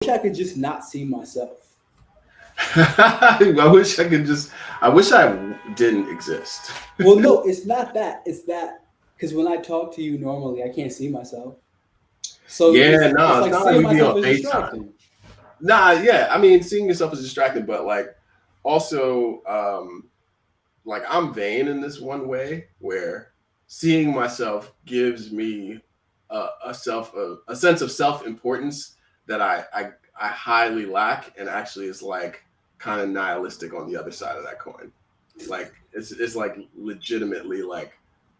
wish I could just not see myself. I wish I didn't exist. Well, no, it's not that. It's that because when I talk to you normally, I can't see myself. So Yeah, it's no, it's like not like seeing we be myself on is FaceTime. distracting. Nah, yeah, I mean, seeing yourself is distracting, but like also, like I'm vain in this one way where seeing myself gives me a sense of self importance that I highly lack, and actually is like kind of nihilistic on the other side of that coin. Like it's like legitimately like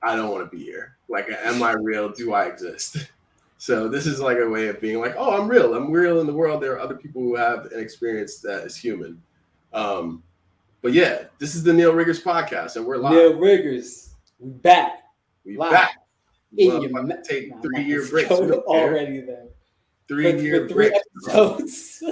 I don't want to be here. Like, am I real? Do I exist? So this is like a way of being like, oh, I'm real. I'm real in the world. There are other people who have an experience that is human. Um, but yeah, this is the Neal Riggers podcast, and we're live. Neil Riggers, we back We live back. in Well, your. about to take Nah, I'm not gonna 3 year breaks. We go don't care. already then. Three For year three breaks. episodes.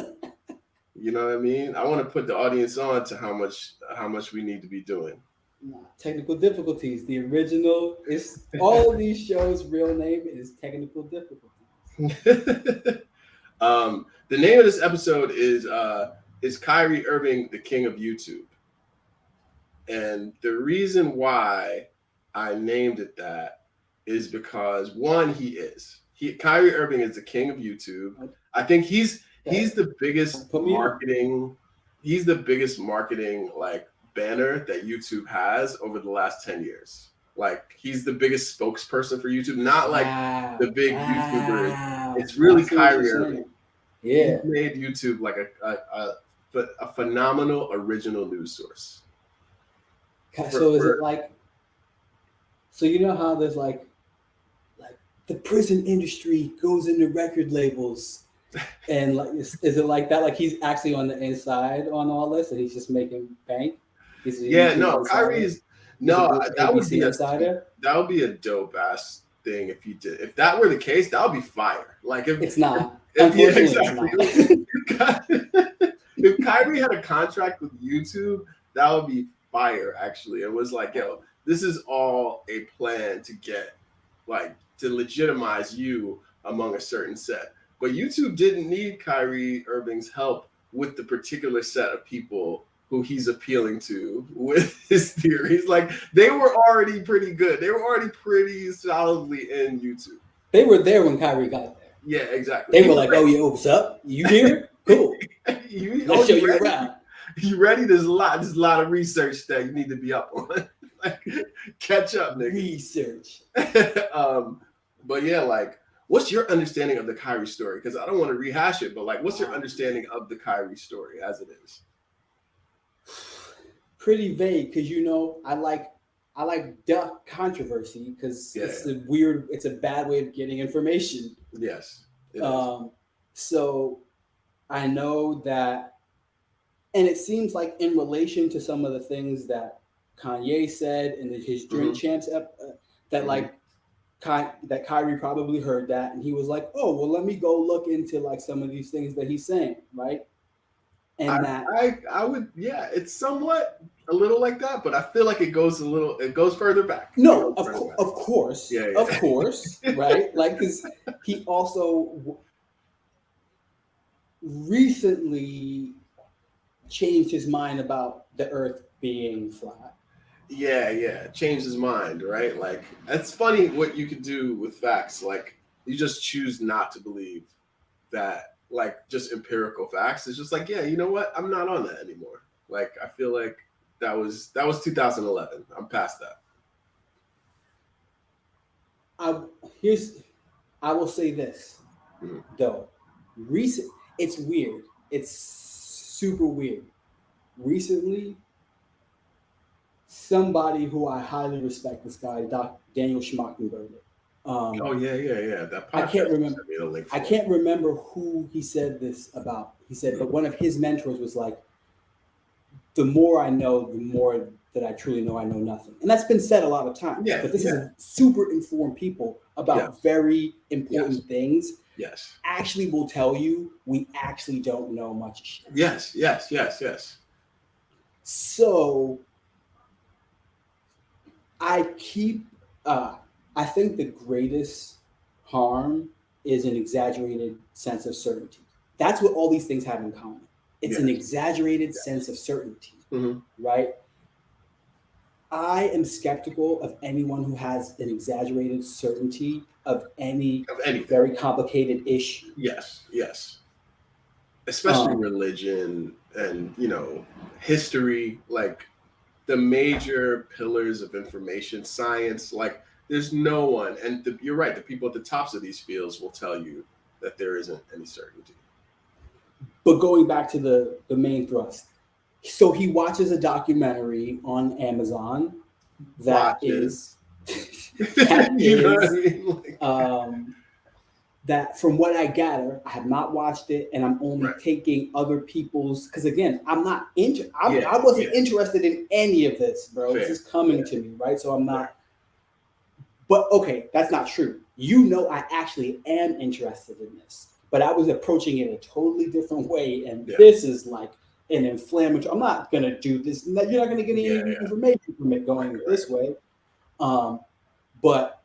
You know what I mean? I want to put the audience on to how much we need to be doing. Nah, technical difficulties. The original is all of these shows' real name is technical difficulties. The name of this episode is Kyrie Irving, the king of YouTube. And the reason why I named it that is because one, Kyrie Irving is the king of YouTube. I think he's the biggest Put me on. marketing he's the biggest marketing like banner that YouTube has over the last 10 years. Like he's the biggest spokesperson for YouTube, not like the big YouTubers. It's really Kyrie Irving. Yeah. He made YouTube like a phenomenal original news source. So is it like? So you know how there's like the prison industry goes into record labels, and like is it like that? Like he's actually on the inside on all this, and he's just making bank. Yeah, no, Kyrie is no. That would be insider. That would be a dope ass thing if he did. If that were the case, that would be fire. Like if it's not. Yeah, Exactly. It's not. If Kyrie had a contract with YouTube, that would be fire. Actually, it was like, yo, this is all a plan to get like to legitimize you among a certain set. But YouTube didn't need Kyrie Irving's help with the particular set of people who he's appealing to with his theories. Like they were already pretty good. They were already pretty solidly in YouTube. They were there when Kyrie got there. Yeah, exactly. They were like, "Oh, yo, what's up? You here? Cool. Let's show you around. You ready? There's a lot of research that you need to be up on. Like, catch up, nigga. Research. But yeah, like, what's your understanding of the Kyrie story? Because I don't want to rehash it, but like, what's your understanding of the Kyrie story as it is? Pretty vague, because I like duck controversy because it's a bad way of getting information. Yes. So I know that, and it seems like in relation to some of the things that Kanye said in his Drink Champs that like that Kyrie probably heard that, and he was like, oh well, let me go look into like some of these things that he's saying, right? And I would, yeah, it's somewhat a little like that, but I feel like it goes further back. No, of course, yeah. Of course, right? Like, because he also recently changed his mind about the Earth being flat. Yeah, changed his mind, right? Like, it's funny what you could do with facts. Like, you just choose not to believe that. Like just empirical facts. It's just like, yeah, you know what? I'm not on that anymore. Like I feel like that was 2011. I'm past that. I will say this though. It's weird. It's super weird. Recently, somebody who I highly respect, this guy, Daniel Schmachtenberger. Yeah. That podcast. I can't remember who he said this about. He said, but one of his mentors was like, the more I know, the more that I truly know I know nothing. And that's been said a lot of times. Yeah, but this is super informed people about very important things. Yes. Actually will tell you we actually don't know much shit. Yes. So I think the greatest harm is an exaggerated sense of certainty. That's what all these things have in common. It's an Yes. exaggerated Yes. sense of certainty, Mm-hmm. right? I am skeptical of anyone who has an exaggerated certainty of any Of anything. very complicated issue. Yes. Yes. Especially Um, religion and, history, like the major pillars of information science. Like there's no one, and you're right, the people at the tops of these fields will tell you that there isn't any certainty. but going back to the main thrust, so he watches a documentary on Amazon that Watches. is that You know what I is mean? Like, um, that from what I gather, I have not watched it, and I'm only right. taking other people's because again, I'm not into. Yeah, I wasn't yeah. interested in any of this, bro. Fair. This is coming Fair. to me, right? So I'm not. Fair. But okay, that's not true. You know, I actually am interested in this, but I was approaching it a totally different way, and Yeah. this is like an inflammatory. I'm not gonna do this. You're not gonna get any Yeah, yeah. information from it going Right, this right. way. But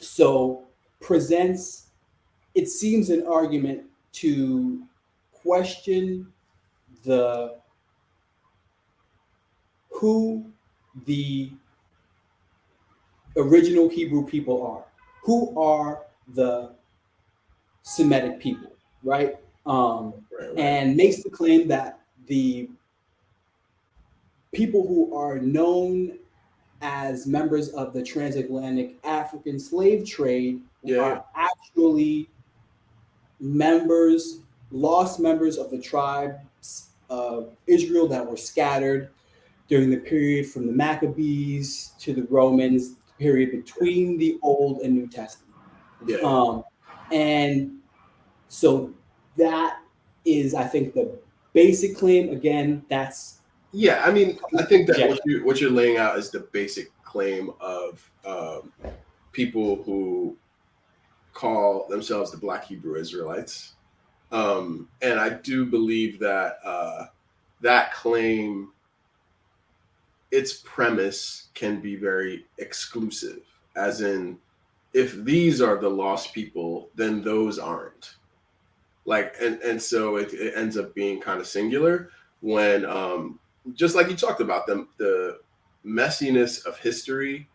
so presents. It seems an argument to question the who the original Hebrew people are. Who are the Semitic people, right? Right, right. And makes the claim that the people who are known as members of the transatlantic African slave trade Yeah, are actually lost members of the tribes of Israel that were scattered during the period from the Maccabees to the Romans, the period between the Old and New Testament. yeah. And so that is, I think, the basic claim. Again, that's Yeah, I mean, I think that objection. what you're laying out is the basic claim of people who call themselves the Black Hebrew Israelites, and I do believe that that claim, its premise, can be very exclusive, as in, if these are the lost people, then those aren't. Like, and so it ends up being kind of singular when just like you talked about, the messiness of history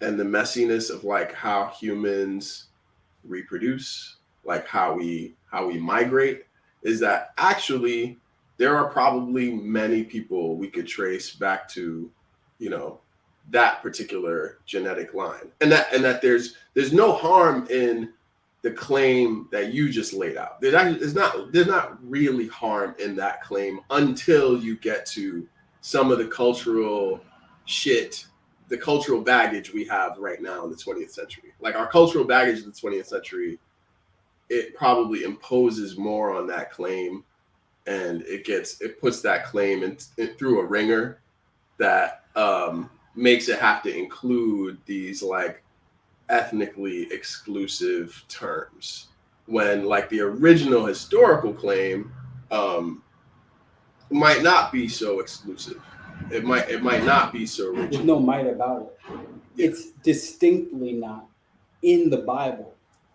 and the messiness of like how humans reproduce, like how we migrate, is that actually there are probably many people we could trace back to, you know, that particular genetic line, and that there's no harm in the claim that you just laid out. There's not really harm in that claim until you get to some of the cultural shit, the cultural baggage we have right now in the 20th century. Like our cultural baggage in the 20th century, it probably imposes more on that claim, and it puts that claim in through a ringer that makes it have to include these like ethnically exclusive terms, when like the original historical claim might not be so exclusive. It might not be so rigid. There's no might about it. Yeah. It's distinctly not in the Bible,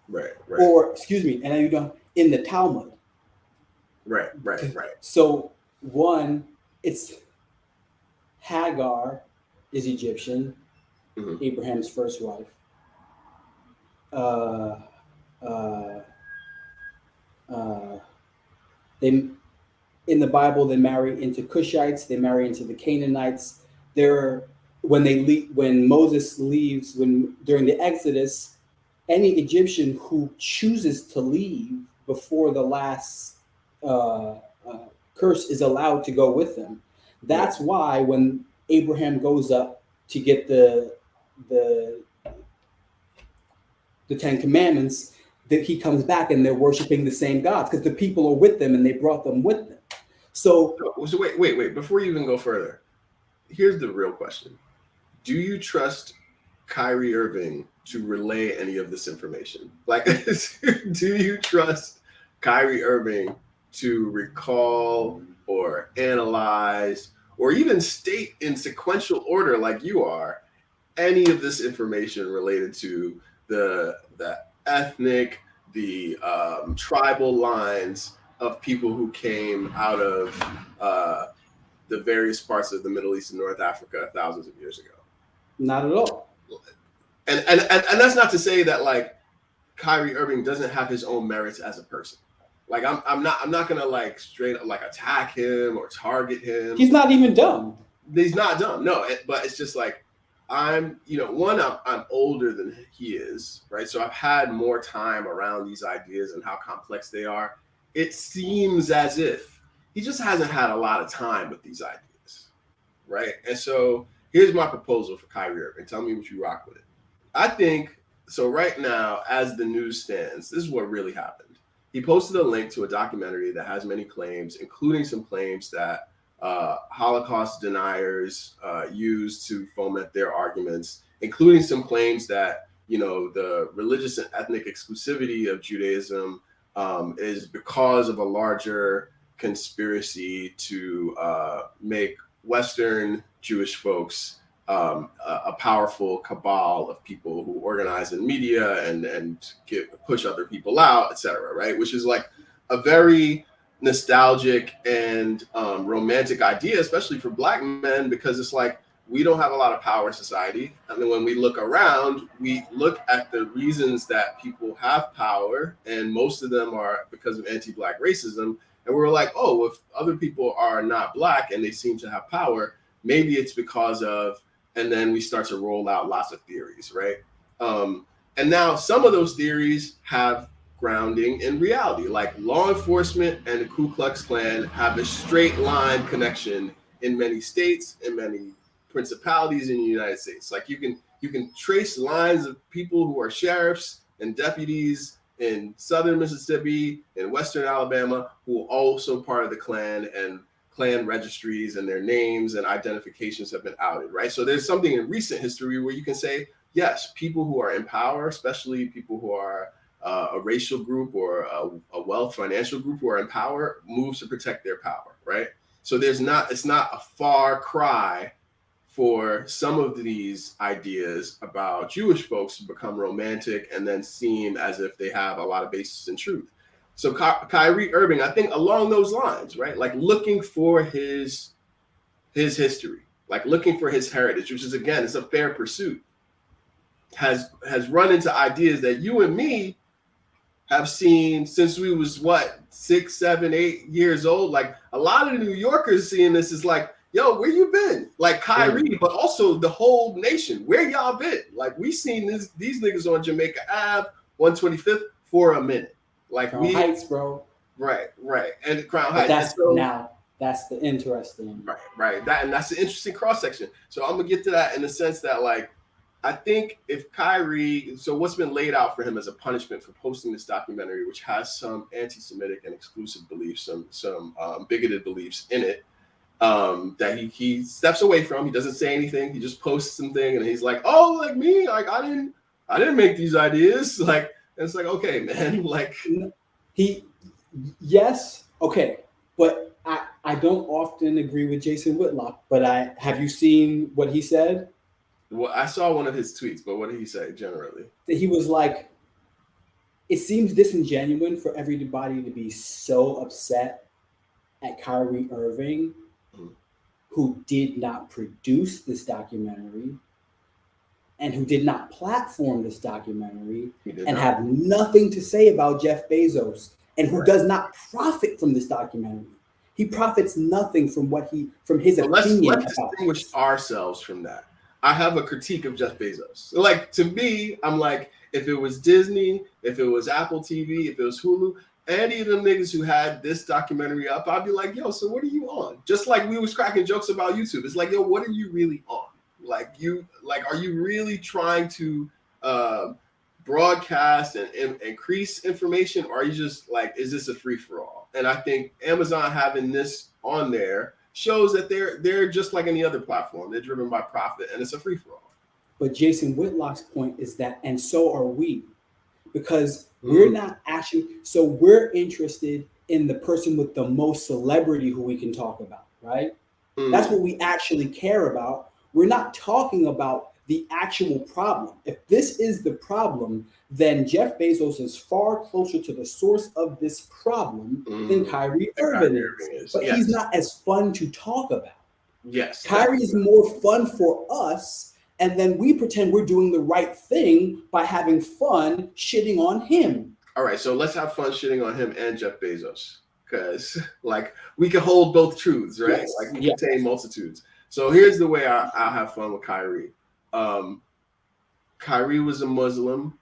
Right. or excuse me, and you don't in the Talmud. Right. So one, it's Hagar is Egyptian, Mhm. Abraham's first wife. Uh, uh, uh, they in the Bible they marry into Cushites, they marry into the Canaanites. They're when Moses leaves during the Exodus, any Egyptian who chooses to leave before the last uh, curse is allowed to go with them. That's why when Abraham goes up to get the the Ten Commandments, that he comes back and they're worshiping the same gods because the people are with them and they brought them with them. So wait. Before you even go further, here's the real question: do you trust Kyrie Irving to relay any of this information? Like, do you trust Kyrie Irving to recall or analyze or even state in sequential order, like you are, any of this information related to the ethnic, the tribal lines of people who came out of the various parts of the Middle East and North Africa thousands of years ago. Not at all. And that's not to say that like Kyrie Irving doesn't have his own merits as a person. Like I'm not gonna like straight up like attack him or target him. He's not even dumb. He's not dumb. No, but it's just like I'm older than he is, right? So I've had more time around these ideas and how complex they are. It seems as if he just hasn't had a lot of time with these ideas, right? And so here's my proposal for Kyrie Irving. Tell me what you rock with it. I think so. Right now, as the news stands, this is what really happened. He posted a link to a documentary that has many claims, including some claims that Holocaust deniers use to foment their arguments, including some claims that, you know, the religious and ethnic exclusivity of Judaism is because of a larger conspiracy to make Western Jewish folks a powerful cabal of people who organize in media and push other people out, etc. Right, which is like a very nostalgic and romantic idea, especially for Black men, because it's like we don't have a lot of power in society. And then when we look around, we look at the reasons that people have power, and most of them are because of anti-Black racism. And we're like, oh, if other people are not Black and they seem to have power, maybe it's because of, and then we start to roll out lots of theories, right? And now some of those theories have grounding in reality, like law enforcement and the Ku Klux Klan have a straight line connection in many states, in many principalities in the United States. Like you can trace lines of people who are sheriffs and deputies in southern Mississippi and western Alabama who are also part of the Klan, and Klan registries and their names and identifications have been outed, right? So there's something in recent history where you can say, yes, people who are in power, especially people who are a racial group or a wealth financial group who are in power, moves to protect their power, right? So it's not a far cry for some of these ideas about Jewish folks to become romantic and then seem as if they have a lot of basis in truth. So Kyrie Irving, I think along those lines, right? Like looking for his history, like looking for his heritage, which is, again, it's a fair pursuit, has run into ideas that you and me have seen since we was 6, 7, 8 years old. Like a lot of the New Yorkers seeing this is like, yo, where you been? Like Kyrie, but also the whole nation. Where y'all been? Like we seen these niggas on Jamaica Ave, 125th for a minute. Like Crown Heights, bro. Right. And Crown Heights. That's the interesting. Right. That's an interesting cross section. So I'm gonna get to that in the sense that, like, I think if Kyrie, so what's been laid out for him as a punishment for posting this documentary, which has some anti-Semitic and exclusive beliefs, some bigoted beliefs in it, that he steps away from. He doesn't say anything. He just posts something, and he's like, "Oh, like me, like I didn't make these ideas." Like, and it's like, okay, man, like yes, okay, but I don't often agree with Jason Whitlock. But have you seen what he said? Well, I saw one of his tweets, but what did he say generally? He was like, it seems disingenuous for everybody to be so upset at Kyrie Irving, who did not produce this documentary and who did not platform this documentary and have nothing to say about Jeff Bezos, and who does not profit from this documentary. He profits nothing from his opinion. Let's distinguish ourselves from that. I have a critique of Jeff Bezos. Like, to me, I'm like, if it was Disney, if it was Apple TV, if it was Hulu, any of them niggas who had this documentary up, I'd be like, yo, so what are you on? Just like we was cracking jokes about YouTube. It's like, yo, what are you really on? Are you really trying to broadcast and increase information, or are you just like, is this a free for all? And I think Amazon having this on there shows that they're just like any other platform. They're driven by profit, and it's a free for all. But Jason Whitlock's point is that, and so are we, because we're not actually. So we're interested in the person with the most celebrity who we can talk about, right? That's what we actually care about. We're not talking about the actual problem. If this is the problem, then Jeff Bezos is far closer to the source of this problem than Kyrie Irving is. But he's not as fun to talk about. Yes. Kyrie is more fun for us, and then we pretend we're doing the right thing by having fun shitting on him. All right, so let's have fun shitting on him and Jeff Bezos, because like we can hold both truths, right? Yes. Like we contain multitudes. So here's the way I'll have fun with Kyrie. Kyrie was a Muslim,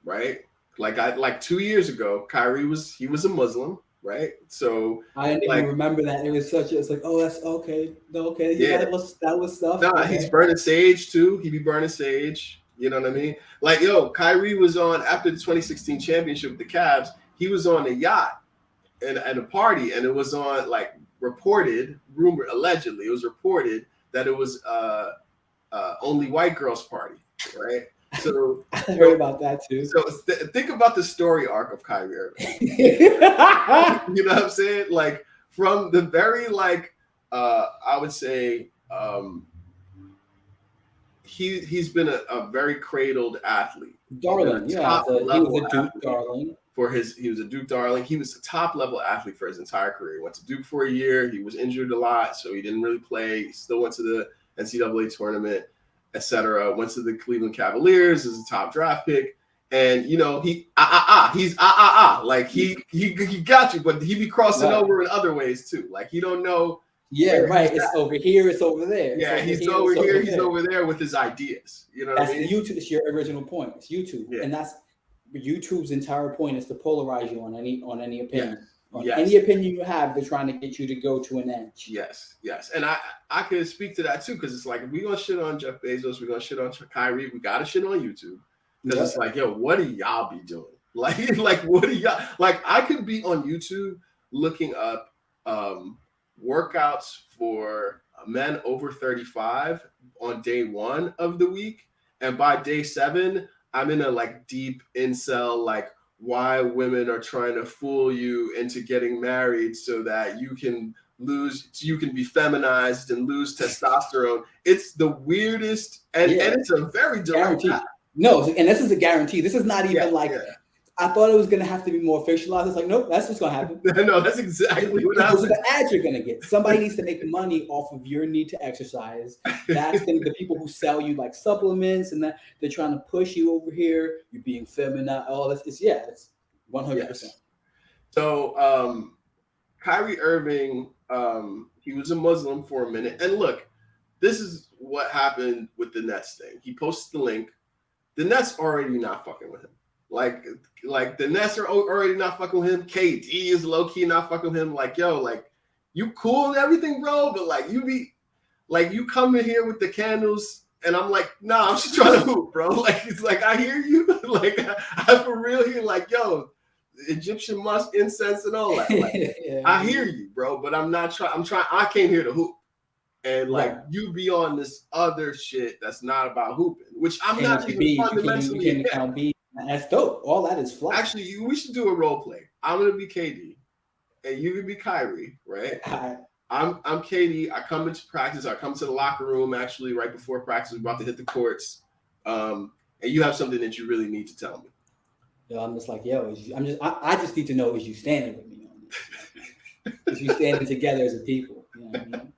right? Like 2 years ago, Kyrie was a Muslim, right? So I didn't even remember that. It was it's like, oh, that's okay. Okay. Yeah, that was stuff. Nah, okay. He's burning sage too. He be burning sage. You know what I mean? Like, yo, Kyrie was on after the 2016 championship with the Cavs. He was on a yacht and a party, and it was on like allegedly, it was reported that it was only white girls party, right? So I heard about that too. So think about the story arc of Kyrie Irving. You know what I'm saying? Like from the very I would say he's been a very cradled athlete. Darling, yeah, he was a Duke darling. He was a Duke darling. He was a top level athlete for his entire career. He went to Duke for a year. He was injured a lot, so he didn't really play. He still went to the NCAA tournament, etc. Went to the Cleveland Cavaliers as a top draft pick. And he's like he got you, but he be crossing over in other ways too. Like he don't know. Yeah, right. It's over here. It's over there. Yeah, he's over here. He's over there with his ideas. You know, that's what I mean? YouTube. It's your original point. It's YouTube, and that's YouTube's entire point is to polarize you on any opinion. Any opinion you have, they're trying to get you to go to an edge. Yes. And I could speak to that too, because it's like if we're gonna shit on Jeff Bezos, we're gonna shit on Kyrie, we gotta shit on YouTube. Because it's like, yo, what do y'all be doing? Like what do y'all like? I could be on YouTube looking up workouts for men over 35 on day 1 of the week, and by day 7, I'm in a like deep incel like why women are trying to fool you into getting married so that you can be feminized and lose testosterone. It's the weirdest, and it's a very direct guarantee. No, and this is a guarantee. This is not even I thought it was going to have to be more officialized. It's like, nope, that's what's going to happen. No, that's exactly what happens. Those are the ads you're going to get. Somebody needs to make money off of your need to exercise. That's the people who sell you like supplements and that they're trying to push you over here. You're being feminine. All this is, it's 100%. Yes. So Kyrie Irving, he was a Muslim for a minute. And look, this is what happened with the Nets thing. He posted the link. The Nets already not fucking with him. Like the Nets are already not fucking with him. KD is low key not fucking with him. Like, yo, like you cool and everything, bro, but like you come in here with the candles, and I'm like, nah, I'm just trying to hoop, bro. Like it's like I hear you, like I for real here, like yo, Egyptian musk, incense, and all that. Like, I hear you, bro, but I'm not trying. I came here to hoop. And like you be on this other shit that's not about hooping, which I'm not even fundamentally. That's dope. All that is fly. Actually, we should do a role play. I'm gonna be KD, and you can be Kyrie, right? I'm KD. I come into practice. I come to the locker room actually right before practice. We're about to hit the courts, and you have something that you really need to tell me. Yo, I'm just like, I just need to know, is you standing with me on this? Is you standing together as a people? You know what I mean?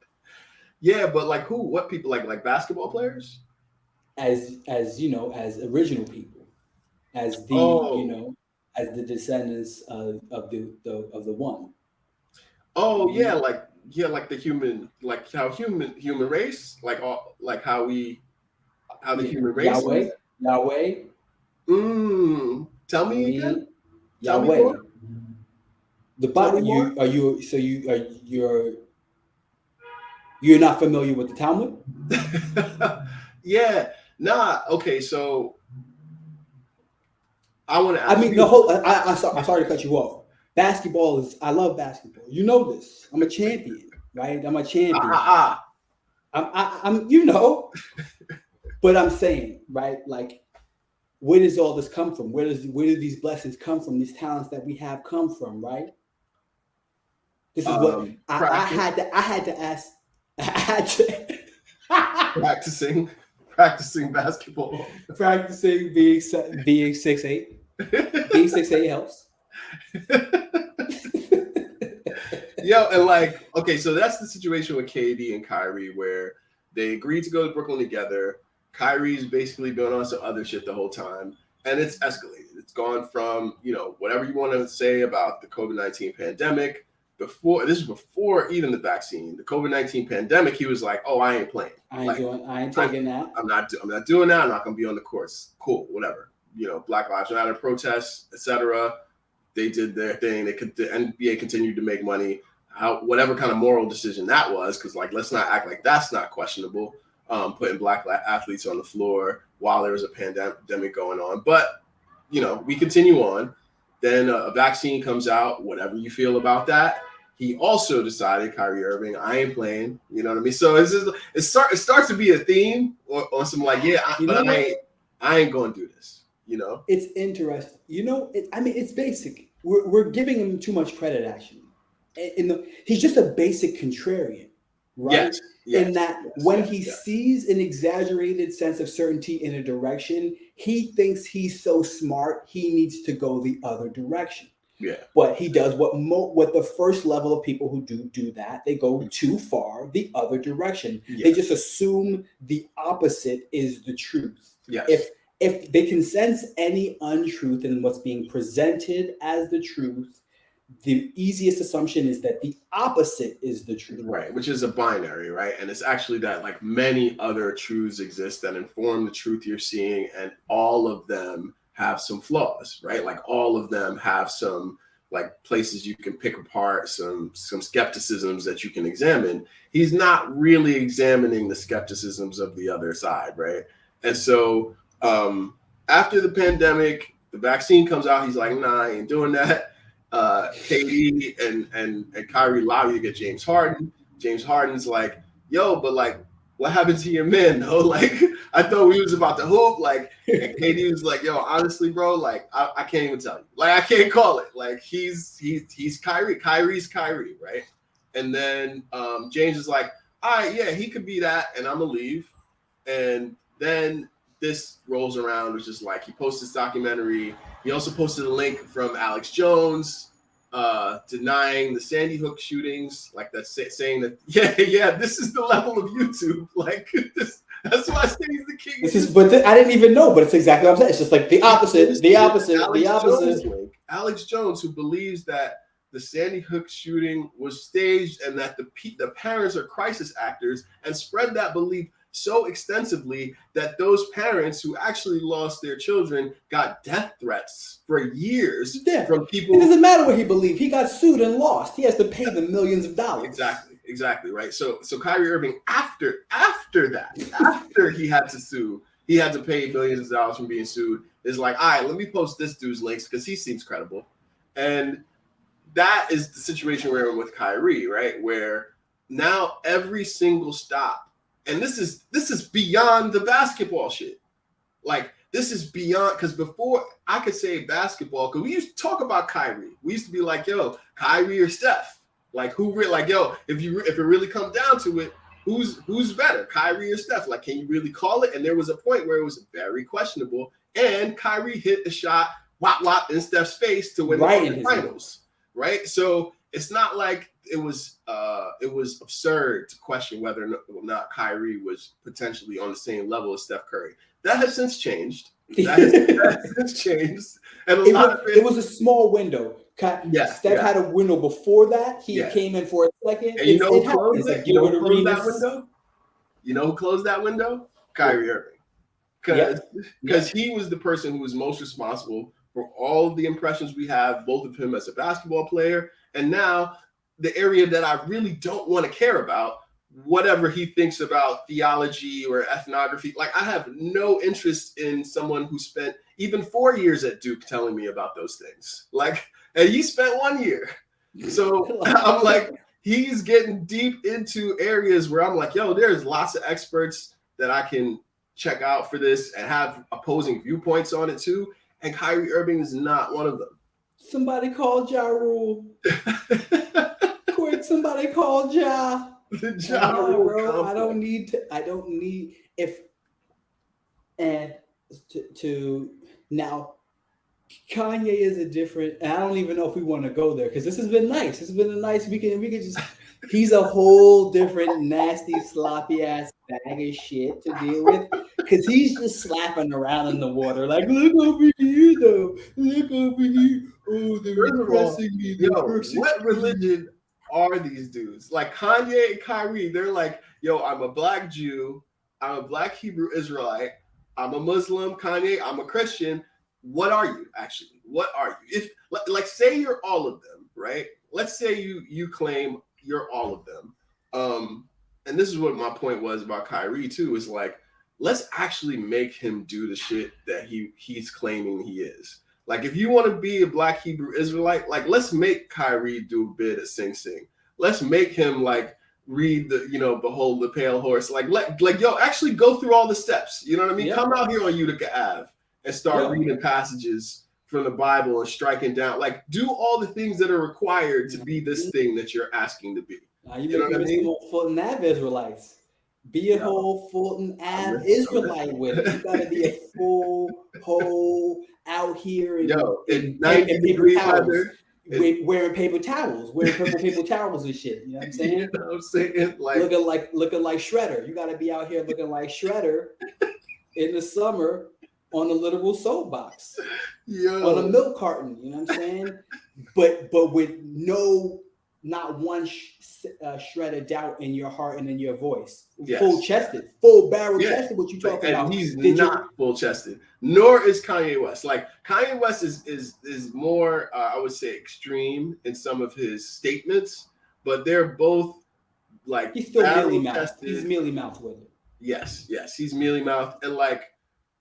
Yeah, but like who? What people? Like basketball players? As original people. As the as the descendants of the one. Oh yeah, like the human, like how human race, like how the human race. Yahweh. Tell me again. Yahweh. The Bible. You're not familiar with the Talmud? Yeah. Nah. Okay. So. I want to. I'm sorry to cut you off. Basketball is. I love basketball. You know this. I'm a champion, right? I'm a champion. I'm. But I'm saying, right? Like, where does all this come from? Where do these blessings come from? These talents that we have come from, right? This is what I had to ask. I had to practicing practicing basketball. Practicing being 6'8". Being 6'8" helps. Yo, and like, okay, so that's the situation with KD and Kyrie where they agreed to go to Brooklyn together. Kyrie's basically been on some other shit the whole time, and it's escalated. It's gone from, whatever you want to say about the COVID-19 pandemic. This is before even the vaccine. The COVID-19 pandemic, he was like, "Oh, I ain't playing. I ain't taking that. I'm not doing that. I'm not gonna be on the course. Cool, whatever. Black Lives Matter protests, etc. They did their thing. The NBA continued to make money. Whatever kind of moral decision that was, because let's not act like that's not questionable. Putting black athletes on the floor while there was a pandemic going on, but we continue on. Then a vaccine comes out. Whatever you feel about that. He also decided, Kyrie Irving, I ain't playing. You know what I mean? So it starts to be a theme on some I ain't going to do this. It's interesting. It's basic. We're giving him too much credit, actually. He's just a basic contrarian, right? Yes, when he sees an exaggerated sense of certainty in a direction, he thinks he's so smart, he needs to go the other direction. Yeah. But he does what the first level of people who do that, they go too far the other direction. Yeah. They just assume the opposite is the truth. Yes. If they can sense any untruth in what's being presented as the truth, the easiest assumption is that the opposite is the truth. Right, which is a binary, right? And it's actually that many other truths exist that inform the truth you're seeing, and all of them have some flaws, right? All of them have some places you can pick apart, some skepticisms that you can examine. He's not really examining the skepticisms of the other side, right? And so after the pandemic, the vaccine comes out, he's like, nah, I ain't doing that. KD and Kyrie lobby to get James Harden. James Harden's like, yo, but what happened to your men? No, I thought we was about to hoop. And KD was like, yo, honestly, bro, I can't even tell you. I can't call it. He's Kyrie. Kyrie's Kyrie, right? And then James is like, all right, yeah, he could be that, and I'm gonna leave. And then this rolls around, which is he posted this documentary. He also posted a link from Alex Jones denying the Sandy Hook shootings, that's saying that this is the level of YouTube. That's why I say he's the king. I didn't even know, but it's exactly what I'm saying. It's just the opposite. Alex Jones, who believes that the Sandy Hook shooting was staged and that the parents are crisis actors, and spread that belief so extensively that those parents who actually lost their children got death threats for years from people. It doesn't matter what he believed. He got sued and lost. He has to pay them millions of dollars. Exactly, right? So Kyrie Irving, after he had to sue, he had to pay millions of dollars from being sued, is all right, let me post this dude's links because he seems credible. And that is the situation we're in with Kyrie, right? Where now every single stop, and this is beyond the basketball shit. This is beyond, because before I could say basketball, because we used to talk about Kyrie. We used to be like, yo, Kyrie or Steph. Yo, if it really comes down to it, who's better, Kyrie or Steph? Can you really call it? And there was a point where it was very questionable, and Kyrie hit the shot, wop in Steph's face to win the finals, right? So it's not like it was absurd to question whether or not Kyrie was potentially on the same level as Steph Curry. That has since changed. That has since changed. And it was a small window. Steph had a window before that. He came in for a second. And you know who closed that window? You know who closed that window? Kyrie Irving. Because he was the person who was most responsible for all of the impressions we have, both of him as a basketball player, and now the area that I really don't want to care about, whatever he thinks about theology or ethnography. I have no interest in someone who spent even 4 years at Duke telling me about those things. And he spent 1 year. So I'm he's getting deep into areas where I'm yo, there's lots of experts that I can check out for this and have opposing viewpoints on it too. And Kyrie Irving is not one of them. Somebody call Ja Rule. Quick, somebody call Ja. The Ja Rule. Bro, I don't need if And to now, Kanye is a different, and I don't even know if we want to go there because this has been nice. This has been a nice weekend. We can just, he's a whole different nasty, sloppy ass bag of shit to deal with because he's just slapping around in the water like, look over here though, look over here. Oh, they're First of all, repressing me. They're yo, what persecuting me. religion are these dudes? Like Kanye and Kyrie, they're like, yo, I'm a black Jew, I'm a black Hebrew Israelite, I'm a Muslim. Kanye, I'm a Christian. What are you actually? What are you? If like say you're all of them, right? Let's say you claim you're all of them. And this is what my point was about Kyrie too, is like, let's actually make him do the shit that he's claiming he is. Like, if you want to be a black Hebrew Israelite, like, let's make Kyrie do a bit of Sing Sing. Let's make him like read the, behold the pale horse. Like, yo, actually go through all the steps. You know what I mean? Yeah. Come out here on Utica Ave and start Yeah. reading passages from the Bible and striking down. Like, do all the things that are required to be this thing that you're asking to be. Now you know what I mean? Fulton Ave Israelites. Be a whole Fulton Ave Israelite with it. You gotta be a full whole out here in paper towels. Wearing paper towels, wearing purple paper towels and shit. You know what I'm saying? You know what I'm saying? Like looking like Shredder. You gotta be out here looking like Shredder in the summer on a literal soapbox. On a milk carton, you know what I'm saying? but with not one shred of doubt in your heart and in your voice. Yes. Full chested, full barrel chested. What you talking about? And he's not full chested, nor is Kanye West. Like Kanye West is more, I would say, extreme in some of his statements, but they're both like he's still mealy mouthed. He's mealy mouthed with it. Yes, he's mealy mouthed, and like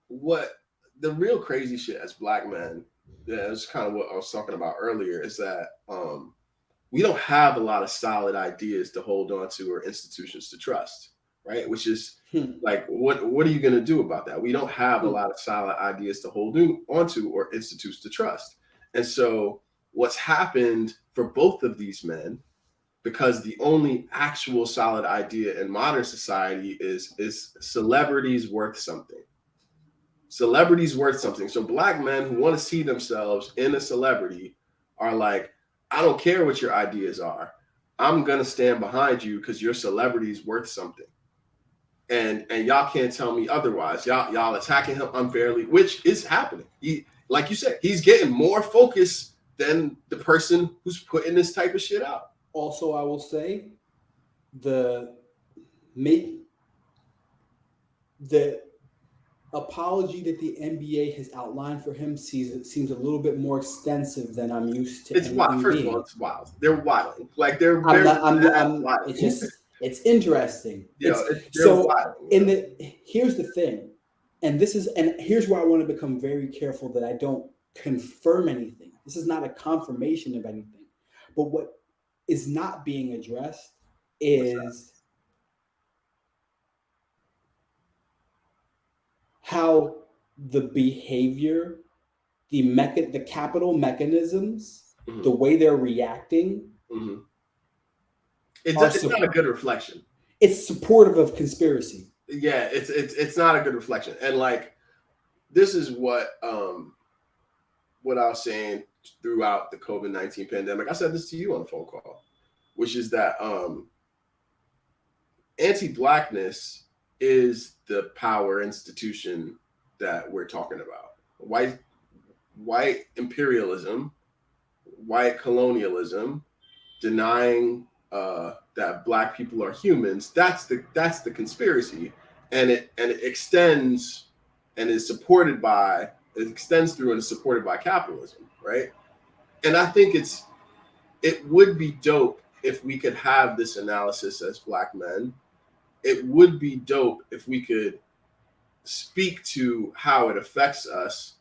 what the real crazy shit as black men. Yeah, that's kind of what I was talking about earlier. Is that we don't have a lot of solid ideas to hold on to or institutions to trust, right? Which is like, what are you going to do about that? We don't have a lot of solid ideas to hold onto or institutes to trust. And so what's happened for both of these men, because the only actual solid idea in modern society is celebrities worth something. Celebrities worth something. So black men who want to see themselves in a celebrity are like, I don't care what your ideas are. I'm going to stand behind you because your celebrity is worth something. And y'all can't tell me otherwise. Y'all attacking him unfairly, which is happening. He, like you said, he's getting more focus than the person who's putting this type of shit out. Also, I will say the apology that the NBA has outlined for him seems a little bit more extensive than I'm used to. It's wild. First of all, it's wild. They're wild. Like they're. It's interesting. Yeah, here's the thing, and here's where I want to become very careful that I don't confirm anything. This is not a confirmation of anything, but what is not being addressed is how the behavior, the capital mechanisms, the way they're reacting, it's not a good reflection. It's supportive of conspiracy. Yeah, it's not a good reflection. And like, this is what I was saying throughout the COVID-19 pandemic. I said this to you on the phone call, which is that anti-blackness is the power institution that we're talking about. White imperialism, white colonialism, denying that black people are humans. That's the conspiracy, and it extends and is supported by. It extends through and is supported by capitalism, right? And I think it would be dope if we could have this analysis as black men. It would be dope if we could speak to how it affects us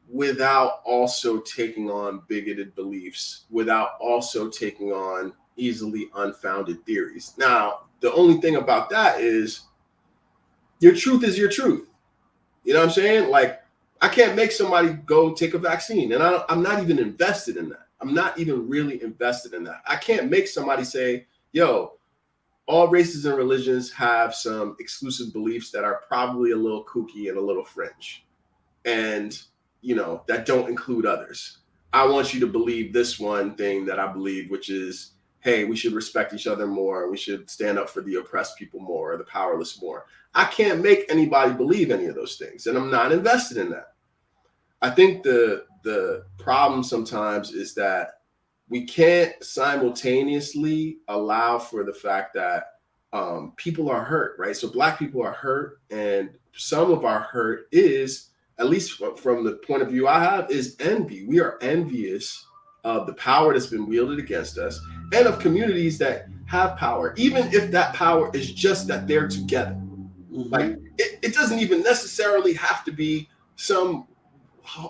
without also taking on bigoted beliefs, without also taking on easily unfounded theories. Now, the only thing about that is your truth is your truth. You know what I'm saying? Like, I can't make somebody go take a vaccine, and I'm not even invested in that. I'm not even really invested in that. I can't make somebody say, yo, all races and religions have some exclusive beliefs that are probably a little kooky and a little fringe, and that don't include others. I want you to believe this one thing that I believe, which is, hey, we should respect each other more. We should stand up for the oppressed people more, or the powerless more. I can't make anybody believe any of those things, and I'm not invested in that. I think the problem sometimes is that we can't simultaneously allow for the fact that people are hurt, right? So Black people are hurt, and some of our hurt is, at least from the point of view I have, is envy. We are envious of the power that's been wielded against us, and of communities that have power, even if that power is just that they're together. Like, it doesn't even necessarily have to be some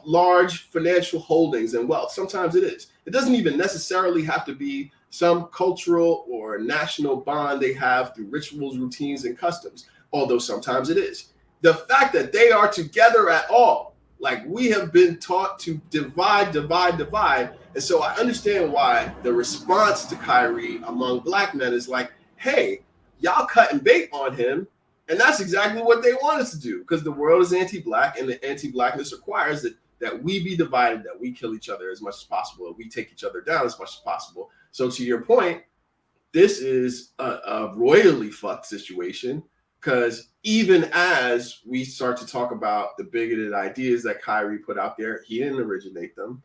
large financial holdings and wealth. Sometimes it is. It doesn't even necessarily have to be some cultural or national bond they have through rituals, routines, and customs, although sometimes it is. The fact that they are together at all, like, we have been taught to divide. And so I understand why the response to Kyrie among Black men is like, hey, y'all cutting bait on him. And that's exactly what they want us to do, because the world is anti-Black, and the anti-Blackness requires that we be divided, that we kill each other as much as possible, and we take each other down as much as possible. So to your point, this is a royally fucked situation, because even as we start to talk about the bigoted ideas that Kyrie put out there, he didn't originate them.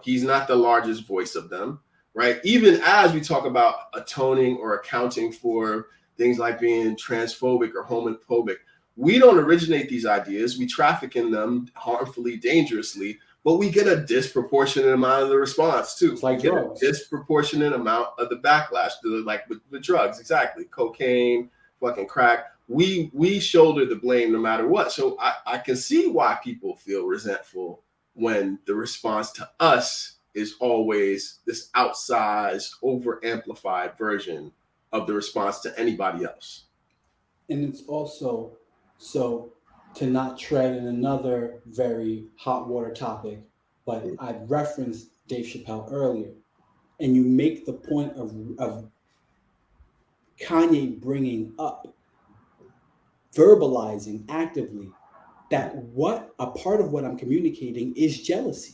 He's not the largest voice of them, right? Even as we talk about atoning or accounting for things like being transphobic or homophobic, we don't originate these ideas. We traffic in them harmfully, dangerously, but we get a disproportionate amount of the response too. It's like we get drugs. A disproportionate amount of the backlash, like with drugs, exactly. Cocaine, fucking crack. We shoulder the blame no matter what. So I can see why people feel resentful when the response to us is always this outsized, over-amplified version of the response to anybody else. And it's also, so, to not tread in another very hot water topic, but I referenced Dave Chappelle earlier, and you make the point of Kanye bringing up, verbalizing actively, that what a part of what I'm communicating is jealousy.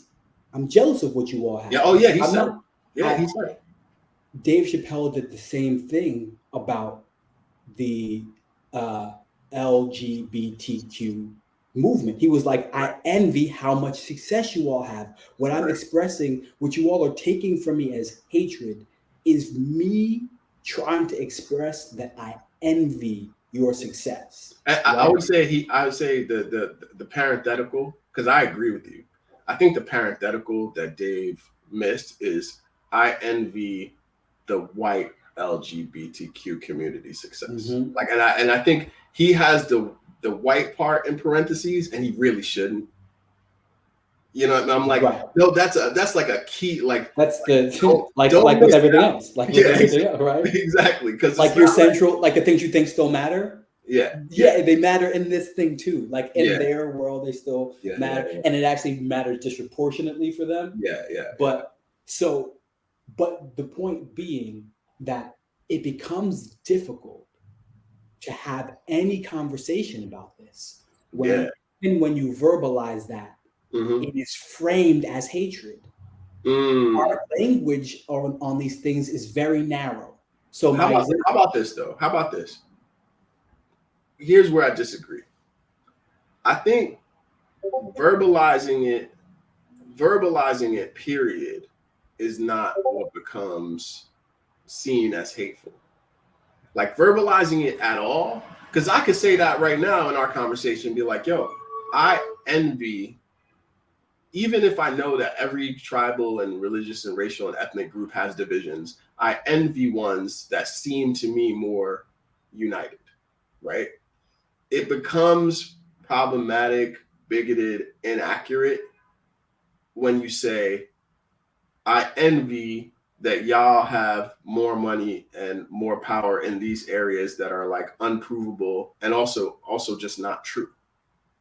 I'm jealous of what you all have. Yeah. Oh yeah. He I'm said. not, Yeah. He said. Dave Chappelle did the same thing about the LGBTQ movement. He was like, I envy how much success you all have. What I'm expressing, what you all are taking from me as hatred, is me trying to express that I envy your success. I would say the parenthetical, because I agree with you. I think the parenthetical that Dave missed is, I envy the white LGBTQ community success. Like, and I think he has the white part in parentheses, and he really shouldn't. And I'm like, no, that's like a key, like that's the like with everything else, like with everything else, right? Exactly, because like your central, like the things you think still matter. Yeah, they matter in this thing too. Like in their world, they still matter, and it actually matters disproportionately for them. But the point being that it becomes difficult to have any conversation about this when you verbalize that, it is framed as hatred. Our language on these things is very narrow. So how about this though? How about this? Here's where I disagree. I think verbalizing it, period, is not what becomes seen as hateful. Like, verbalizing it at all, because I could say that right now in our conversation, be like, yo, I envy, even if I know that every tribal and religious and racial and ethnic group has divisions, I envy ones that seem to me more united, right? It becomes problematic, bigoted, inaccurate when you say, I envy that y'all have more money and more power in these areas that are like unprovable and also just not true.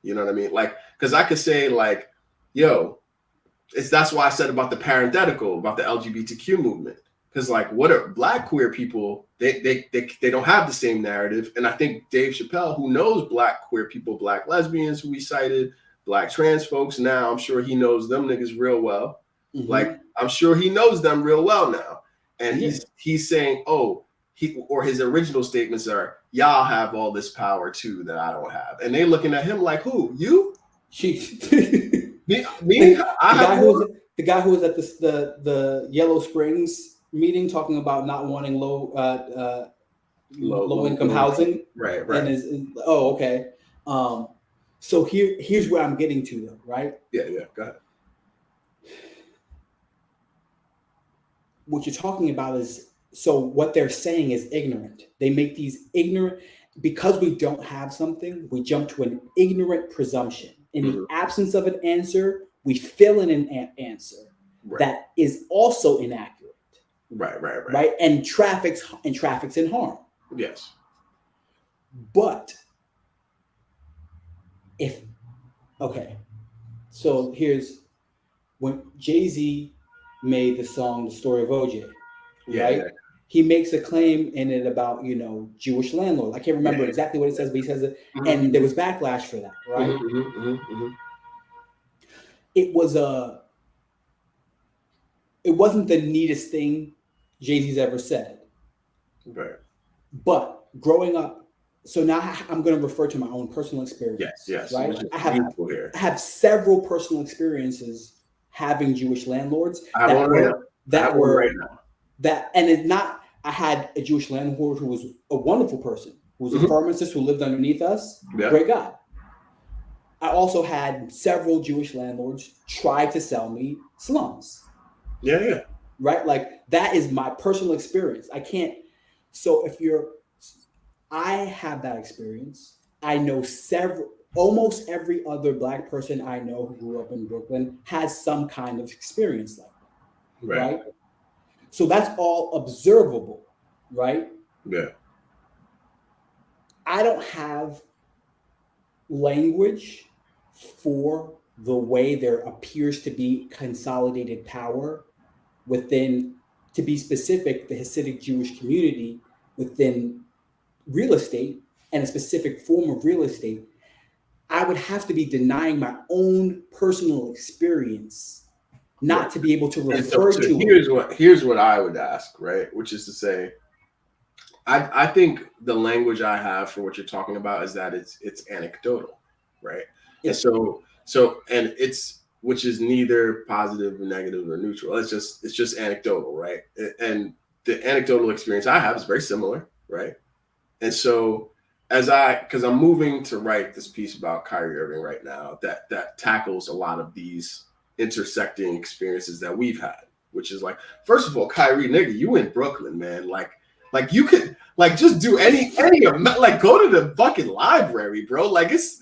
You know what I mean? Like, because I could say like, yo, that's why I said about the parenthetical, about the LGBTQ movement. Because like, what are Black queer people? They don't have the same narrative. And I think Dave Chappelle, who knows Black queer people, Black lesbians, who we cited, Black trans folks, now I'm sure he knows them niggas real well. Mm-hmm. Like, I'm sure he knows them real well now. And he's saying, oh, his original statements are, y'all have all this power too that I don't have. And they looking at him like, who? You? The guy who was at the Yellow Springs meeting talking about not wanting low income housing. Right. And okay. So here's where I'm getting to though, right? Yeah, go ahead. What you're talking about is, so what they're saying is ignorant. They make these ignorant, because we don't have something, we jump to an ignorant presumption. In the absence of an answer, we fill in an answer that is also inaccurate. Right. And traffics in harm. Yes. But so here's when Jay-Z made the song "The Story of OJ," right? Yeah. He makes a claim in it about, Jewish landlords. I can't remember exactly what it says, but he says it, and there was backlash for that, right? It wasn't the neatest thing Jay-Z's ever said. Right. But growing up, so now I'm going to refer to my own personal experience. Yes. Right. I have several personal experiences having Jewish landlords and it's not. I had a Jewish landlord who was a wonderful person, who was a pharmacist who lived underneath us. Yeah. Great guy. I also had several Jewish landlords try to sell me slums. Yeah. Right? Like, that is my personal experience. I can't. So I have that experience. I know almost every other Black person I know who grew up in Brooklyn has some kind of experience like that. Right? So that's all observable, right? Yeah. I don't have language for the way there appears to be consolidated power within, to be specific, the Hasidic Jewish community within real estate and a specific form of real estate. I would have to be denying my own personal experience not to be able to refer to it. Here's what I would ask, right? Which is to say, I think the language I have for what you're talking about is that it's anecdotal, right? And so it's, which is neither positive or negative or neutral. It's just anecdotal, right? And the anecdotal experience I have is very similar, right? And so because I'm moving to write this piece about Kyrie Irving right now that tackles a lot of these intersecting experiences that we've had, which is like, first of all, Kyrie, nigga, you in Brooklyn, man. Like you could just do any like go to the fucking library, bro. Like it's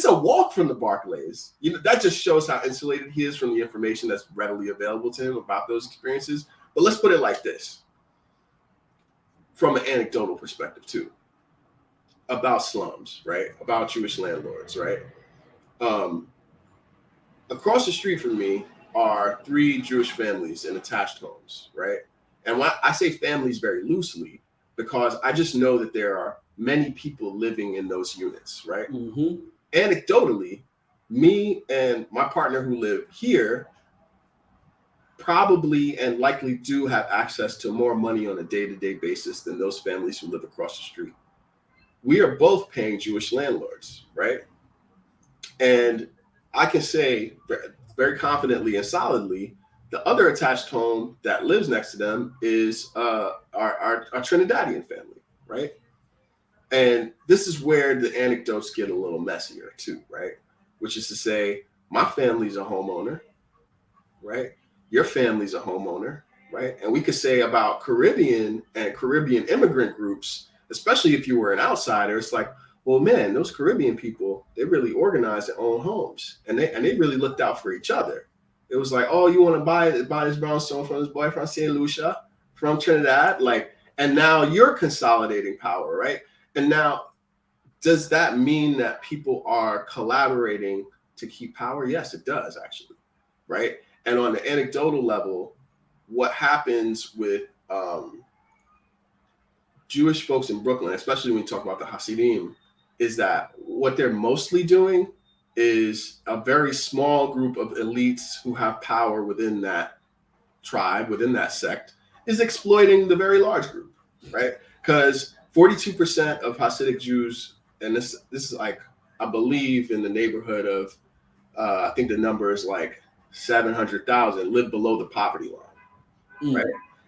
a walk from the Barclays. That just shows how insulated he is from the information that's readily available to him about those experiences. But let's put it like this, from an anecdotal perspective too, about slums, right? About Jewish landlords, right? Across the street from me are 3 Jewish families in attached homes, right? And when I say families very loosely, because I just know that there are many people living in those units, right? Mm-hmm. Anecdotally, me and my partner who live here probably and likely do have access to more money on a day-to-day basis than those families who live across the street. We are both paying Jewish landlords, right? And I can say very confidently and solidly, the other attached home that lives next to them is our Trinidadian family, right? And this is where the anecdotes get a little messier too, right? Which is to say, my family's a homeowner, right? Your family's a homeowner, right? And we could say about Caribbean and Caribbean immigrant groups, especially if you were an outsider, it's like, well, man, those Caribbean people, they really organized their own homes, and they really looked out for each other. It was like, oh, you want to buy this brownstone from this boy from St. Lucia, from Trinidad, and now you're consolidating power, right? And now, does that mean that people are collaborating to keep power? Yes, it does, actually, right? And on the anecdotal level, what happens with Jewish folks in Brooklyn, especially when we talk about the Hasidim, is that what they're mostly doing is a very small group of elites who have power within that tribe, within that sect, is exploiting the very large group, right? Because 42% of Hasidic Jews, and this is like, I believe in the neighborhood of, I think the number is like 700,000, live below the poverty line, right?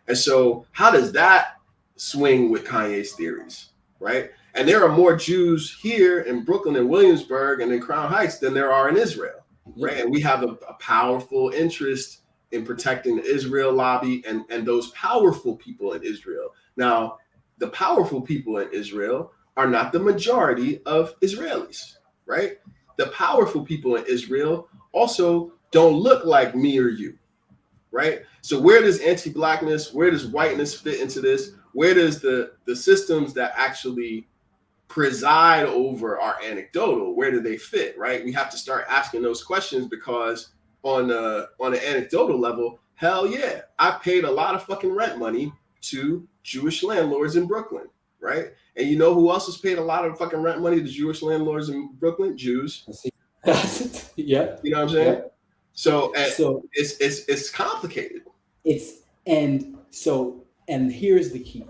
And so how does that swing with Kanye's theories, right? And there are more Jews here in Brooklyn and Williamsburg and in Crown Heights than there are in Israel, right? And we have a powerful interest in protecting the Israel lobby and those powerful people in Israel. Now, the powerful people in Israel are not the majority of Israelis, right? The powerful people in Israel also don't look like me or you, right? So where does anti-blackness, where does whiteness fit into this? Where does the systems that actually preside over our anecdotal, where do they fit, right? We have to start asking those questions because on an anecdotal level, hell yeah, I paid a lot of fucking rent money to Jewish landlords in Brooklyn, right? And you know who else has paid a lot of fucking rent money to Jewish landlords in Brooklyn? Jews. Yeah. You know what I'm saying? Yep. So it's complicated. And here's the key.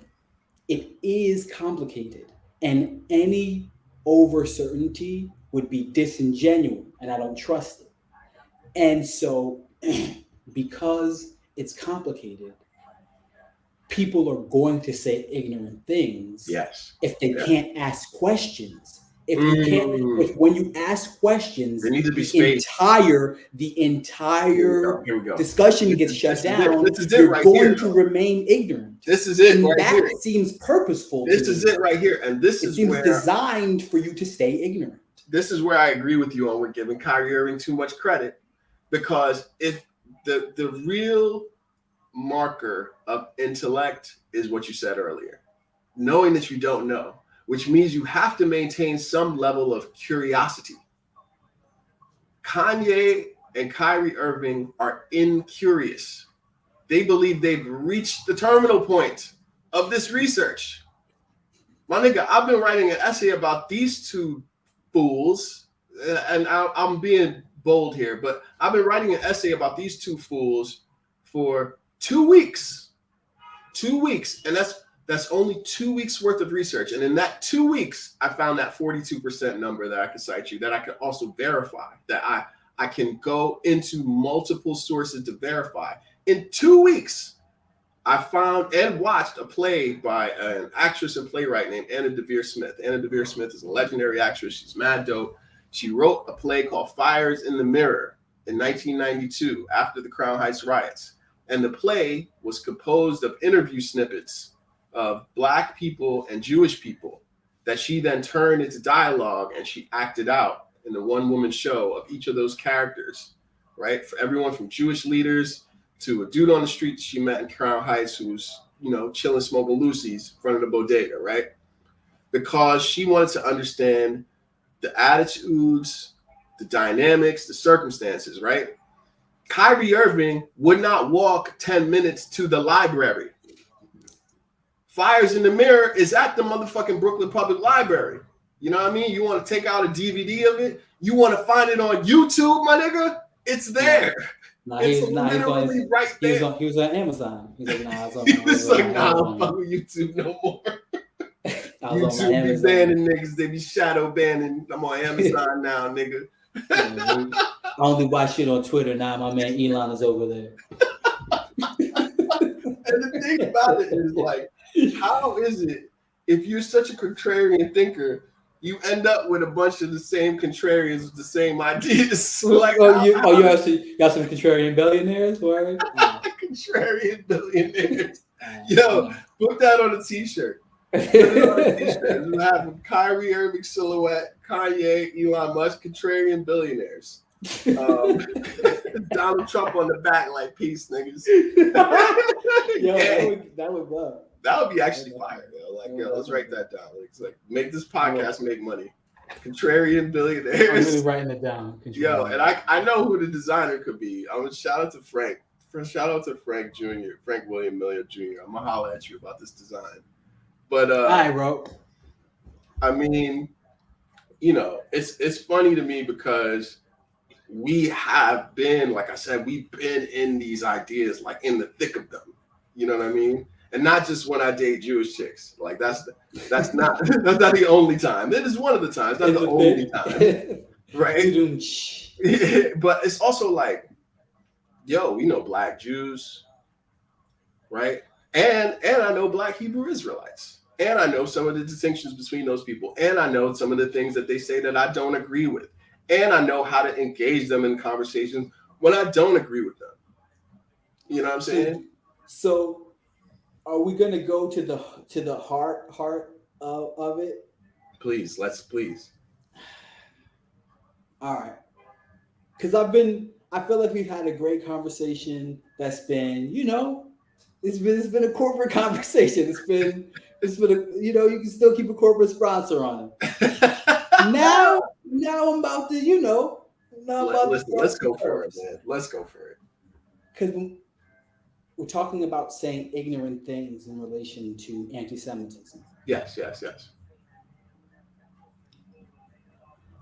It is complicated, and any over certainty would be disingenuous, and I don't trust it. And so because it's complicated, people are going to say ignorant things. Yes. If they can't ask questions. If you can't, if when you ask questions, there needs to be the entire discussion gets shut down. You're going to remain ignorant. This is it. And right that here. seems purposeful. This is it right here, and this it is seems where designed for you to stay ignorant. This is where I agree with you on with giving Kyrie Irving too much credit, because if the real marker of intellect is what you said earlier, knowing that you don't know, which means you have to maintain some level of curiosity. Kanye and Kyrie Irving are incurious. They believe they've reached the terminal point of this research. My nigga, I've been writing an essay about these two fools, and I'm being bold here, but I've been writing an essay about these two fools for 2 weeks. 2 weeks, and that's only 2 weeks worth of research. And in that 2 weeks, I found that 42% number that I could cite you, that I could also verify, that I can go into multiple sources to verify. In 2 weeks, I found and watched a play by an actress and playwright named Anna Devere Smith. Anna Devere Smith is a legendary actress. She's mad dope. She wrote a play called Fires in the Mirror in 1992 after the Crown Heights riots. And the play was composed of interview snippets of Black people and Jewish people that she then turned into dialogue, and she acted out in the one-woman show of each of those characters, right? For everyone from Jewish leaders to a dude on the street that she met in Crown Heights who's, chilling, smoking Lucy's in front of the bodega, right? Because she wanted to understand the attitudes, the dynamics, the circumstances, right? Kyrie Irving would not walk 10 minutes to the library. Fires in the Mirror is at the motherfucking Brooklyn Public Library. You know what I mean? You want to take out a DVD of it? You want to find it on YouTube, my nigga? It's there. It's literally right there. He was on Amazon. He's like, nah, I'm fucking with YouTube no more. YouTube be banning niggas. They be shadow banning. I'm on Amazon now, nigga. I only watch shit on Twitter now. My man Elon is over there. And the thing about it is, like, how is it if you're such a contrarian thinker, you end up with a bunch of the same contrarians with the same ideas? Like, you got some contrarian billionaires, right? Contrarian billionaires. Yo, put that on a t-shirt. Put it on a t-shirt. We have Kyrie Irving silhouette, Kanye, Elon Musk, contrarian billionaires. Donald Trump on the back, like, peace, niggas. Yo, that would love. That would be actually fire, yo. Like, yo, let's write that down. It's like, make this podcast make money. Contrarian billionaires. I'm really writing it down. Yo, and I know who the designer could be. I'm gonna shout out to Frank. shout out to Frank Jr., Frank William Miller Jr. I'm gonna holler at you about this design. But I wrote. I mean, you know, it's funny to me because we have been, like I said, we've been in these ideas, like in the thick of them. You know what I mean? And not just when I date Jewish chicks. Like that's not that's not the only time. It is one of the times, not the only time, right? But it's also like, yo, we know Black Jews, right? And I know Black Hebrew Israelites, and I know some of the distinctions between those people, and I know some of the things that they say that I don't agree with, and I know how to engage them in conversations when I don't agree with them. You know what I'm saying? So are we going to go to the heart of it? Please. All right. Because I feel like we've had a great conversation that's been, it's been a corporate conversation. It's been a, you can still keep a corporate sponsor on it. now I'm about to, Listen, let's go for it, man. Let's go for it. Because we're talking about saying ignorant things in relation to anti-Semitism. Yes.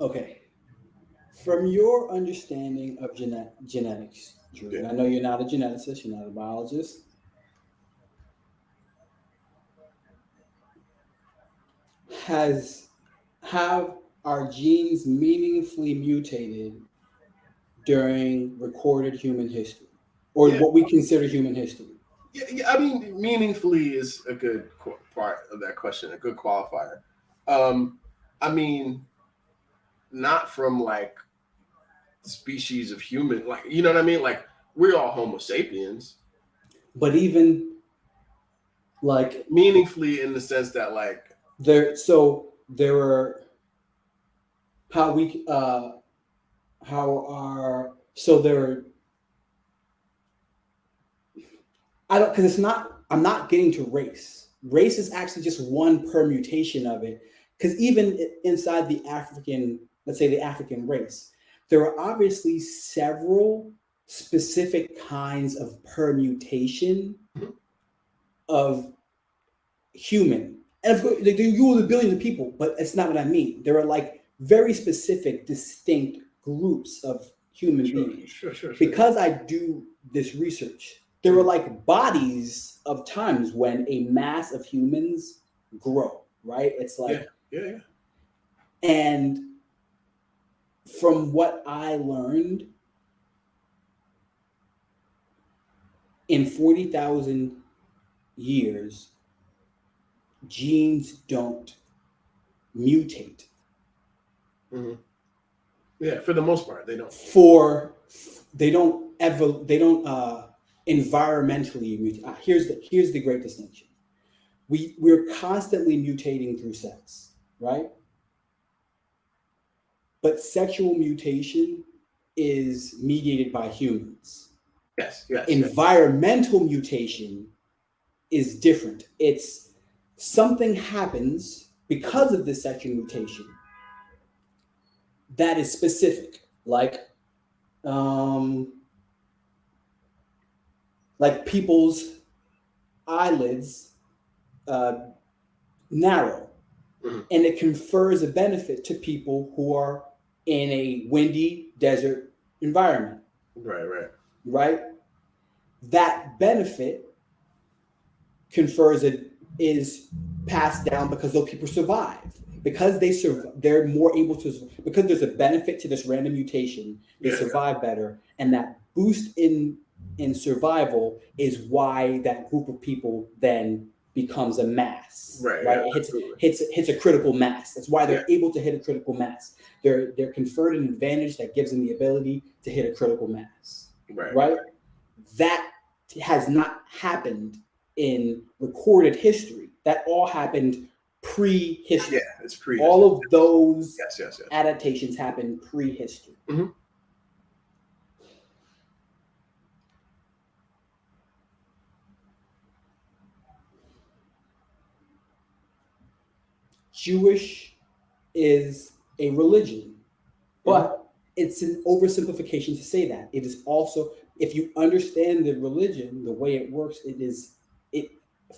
Okay. From your understanding of genetics, Drew, I know you're not a geneticist, you're not a biologist. Have our genes meaningfully mutated during recorded human history, or what we consider human history? Yeah, I mean, meaningfully is a good part of that question, a good qualifier. I mean, not from like species of human, like, you know what I mean? Like, we're all Homo sapiens. But even like meaningfully in the sense that like there are how we how are so there I don't because it's not I'm not getting to race. Race is actually just one permutation of it. Because even inside the African, let's say the African race, there are obviously several specific kinds of permutation of human. And of course, you will the billions of people, but it's not what I mean. There are like very specific, distinct groups of human beings. Sure. Because I do this research, there are like bodies of times when a mass of humans grow, right? It's like, yeah. And from what I learned, in 40,000 years, genes don't mutate. Mm-hmm. Yeah, for the most part, they don't. They don't environmentally mutate. Here's the great distinction. We're constantly mutating through sex, right? But sexual mutation is mediated by humans. Yes. Environmental mutation is different. It's something happens because of this sexual mutation that is specific, like people's eyelids narrow, and it confers a benefit to people who are in a windy desert environment. Right. That benefit is passed down because those people survive. Because they're more able to, because there's a benefit to this random mutation, they survive better, and that boost in survival is why that group of people then becomes a mass. Right. It hits a critical mass. That's why they're able to hit a critical mass. They're conferred an advantage that gives them the ability to hit a critical mass. Right. That has not happened in recorded history. That all happened pre-history. Yeah, it's pre-history. All of those yes. adaptations happened pre-history. Mm-hmm. Jewish is a religion, but it's an oversimplification to say that. It is also if you understand the religion, the way it works, it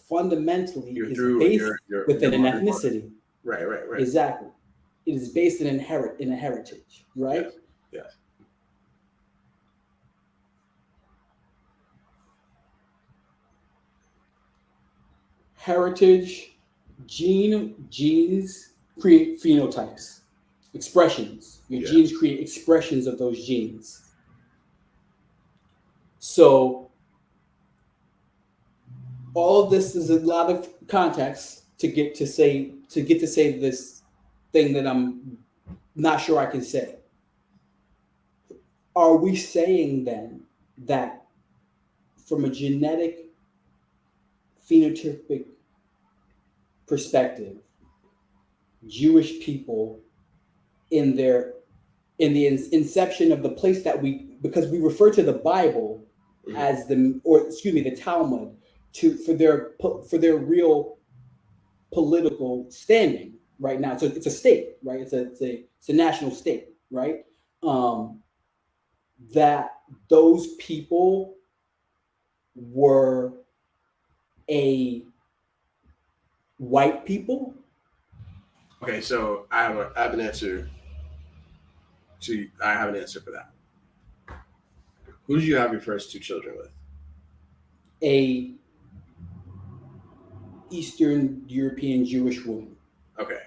fundamentally You're is through based within an modern ethnicity. Right. Exactly. It is based in a heritage, right? Yes. Heritage, genes create phenotypes, expressions. Your genes create expressions of those genes. So all of this is a lot of context to get to say this thing that I'm not sure I can say. Are we saying then that from a genetic phenotypic perspective, Jewish people in the inception of the place that because we refer to the Bible as the Talmud for their real political standing right now. So it's a state, right? It's a national state, right? That those people were a white people. Okay, so I have an answer I have an answer for that. Who did you have your first two children with? A Eastern European Jewish woman. Okay.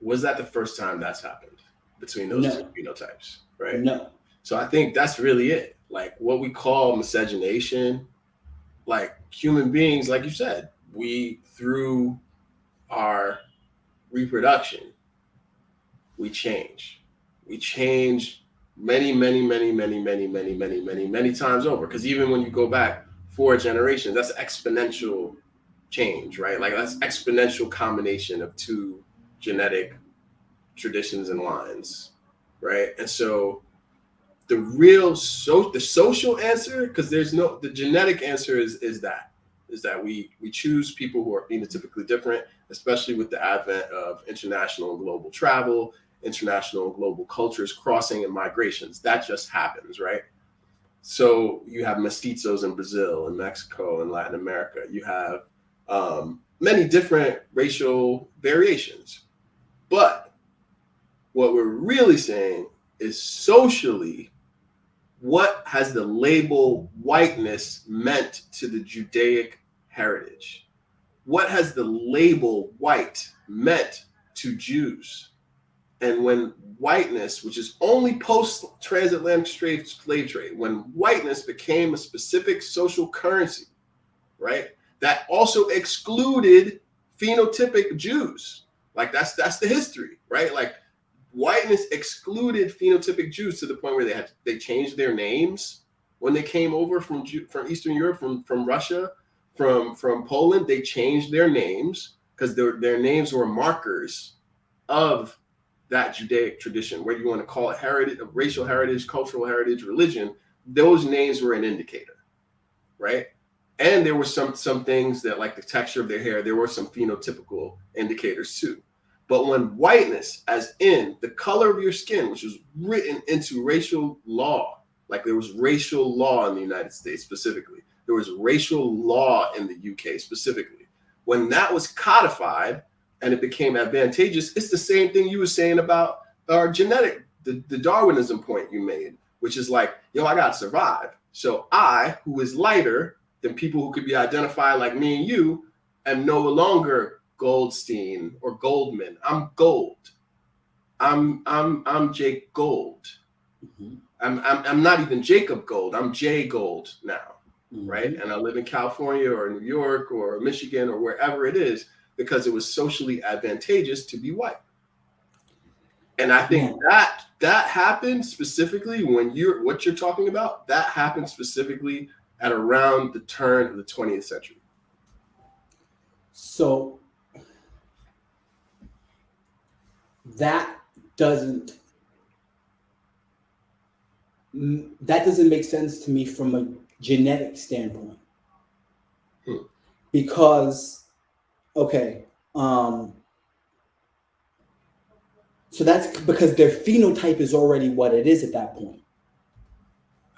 Was that the first time that's happened between those two phenotypes? Right? No. So I think that's really it. Like what we call miscegenation, like human beings, like you said, we through our reproduction, we change. We change many times over. Because even when you go back 4 generations, that's exponential change, right? Like that's exponential combination of 2 genetic traditions and lines, right? And so the real the social answer, because the genetic answer is that we choose people who are phenotypically different, especially with the advent of international and global travel, international and global cultures crossing and migrations. That just happens, right? So you have mestizos in Brazil and Mexico and Latin America. You have many different racial variations. But what we're really saying is socially, what has the label whiteness meant to the Judaic heritage? What has the label white meant to Jews? And when whiteness, which is only post-transatlantic slave trade, when whiteness became a specific social currency, right, that also excluded phenotypic Jews. Like that's the history, right? Like whiteness excluded phenotypic Jews to the point where they changed their names when they came over from Eastern Europe, from Russia, from Poland. They changed their names because their names were markers of that Judaic tradition, whether you want to call it heritage, racial heritage, cultural heritage, religion. Those names were an indicator, right? And there were some things that, like the texture of their hair, there were some phenotypical indicators too. But when whiteness, as in the color of your skin, which was written into racial law, like there was racial law in the United States specifically, there was racial law in the UK specifically. When that was codified and it became advantageous, it's the same thing you were saying about our genetic, the Darwinism point you made, which is like, yo, I got to survive. So I, who is lighter than people who could be identified like me and you, am no longer Goldstein or Goldman. I'm Gold. I'm Jake Gold. Mm-hmm. I'm not even Jacob Gold. I'm Jay Gold now, mm-hmm. Right? And I live in California or New York or Michigan or wherever it is because it was socially advantageous to be white. And I think that happened specifically when what you're talking about. That happened specifically at around the turn of the 20th century. So that doesn't make sense to me from a genetic standpoint. Because, okay, so that's because their phenotype is already what it is at that point.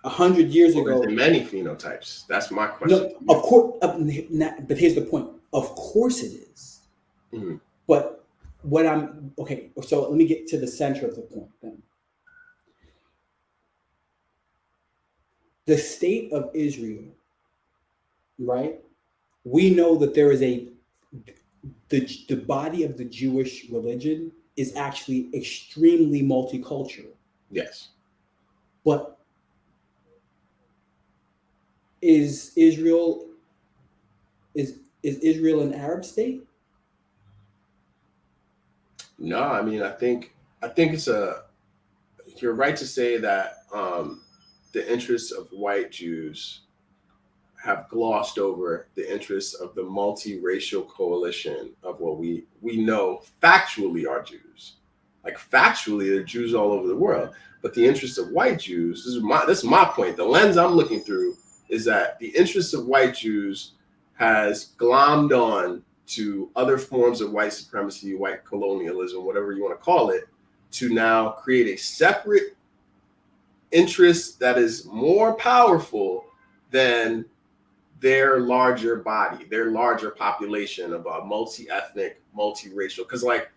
100 years Or ago. is it many phenotypes? That's my question. No, of course. But here's the point. Of course it is. Mm-hmm. But what I'm okay. So let me get to the center of the point then. The state of Israel, right? We know that there is the body of the Jewish religion is actually extremely multicultural. Yes. But is Israel an Arab state? No, I mean, I think you're right to say that the interests of white Jews have glossed over the interests of the multiracial coalition of what we know factually are Jews. Like factually, they're Jews all over the world. But the interests of white Jews, this is my point. The lens I'm looking through is that the interests of white Jews has glommed on to other forms of white supremacy, white colonialism, whatever you want to call it, to now create a separate interest that is more powerful than their larger body, their larger population of a multi-ethnic, multiracial. Because like,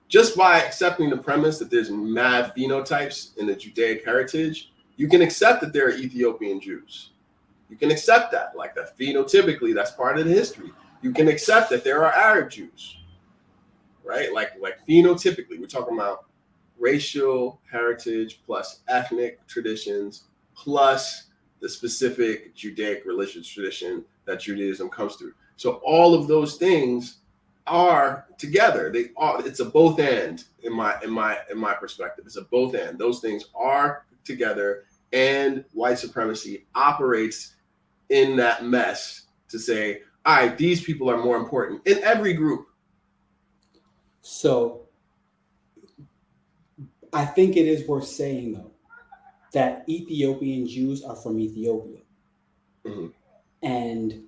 just by accepting the premise that there's mad phenotypes in the Judaic heritage, you can accept that there are Ethiopian Jews. You can accept that, like that phenotypically, that's part of the history. You can accept that there are Arab Jews, right? Like phenotypically, we're talking about racial heritage plus ethnic traditions plus the specific Judaic religious tradition that Judaism comes through. So all of those things are together. They are. It's a both and in my perspective. It's a both and. Those things are together, and white supremacy operates in that mess to say, all right, these people are more important in every group. So I think it is worth saying though that Ethiopian Jews are from Ethiopia, Mm-hmm. and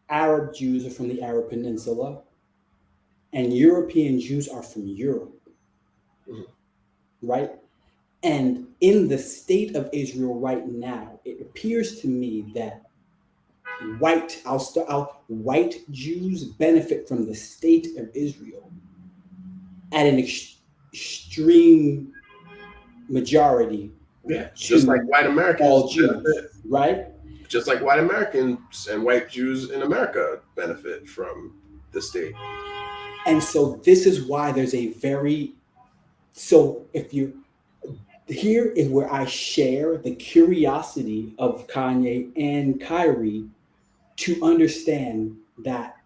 Arab Jews are from the Arab Peninsula, and European Jews are from Europe, Mm-hmm. right? And in the state of Israel right now, it appears to me that white Jews benefit from the state of Israel at an extreme majority. Yeah, just like white Americans, all Jews, right? Just like white Americans and white Jews in America benefit from the state. And so this is why there's if you, here is where I share the curiosity of Kanye and Kyrie to understand that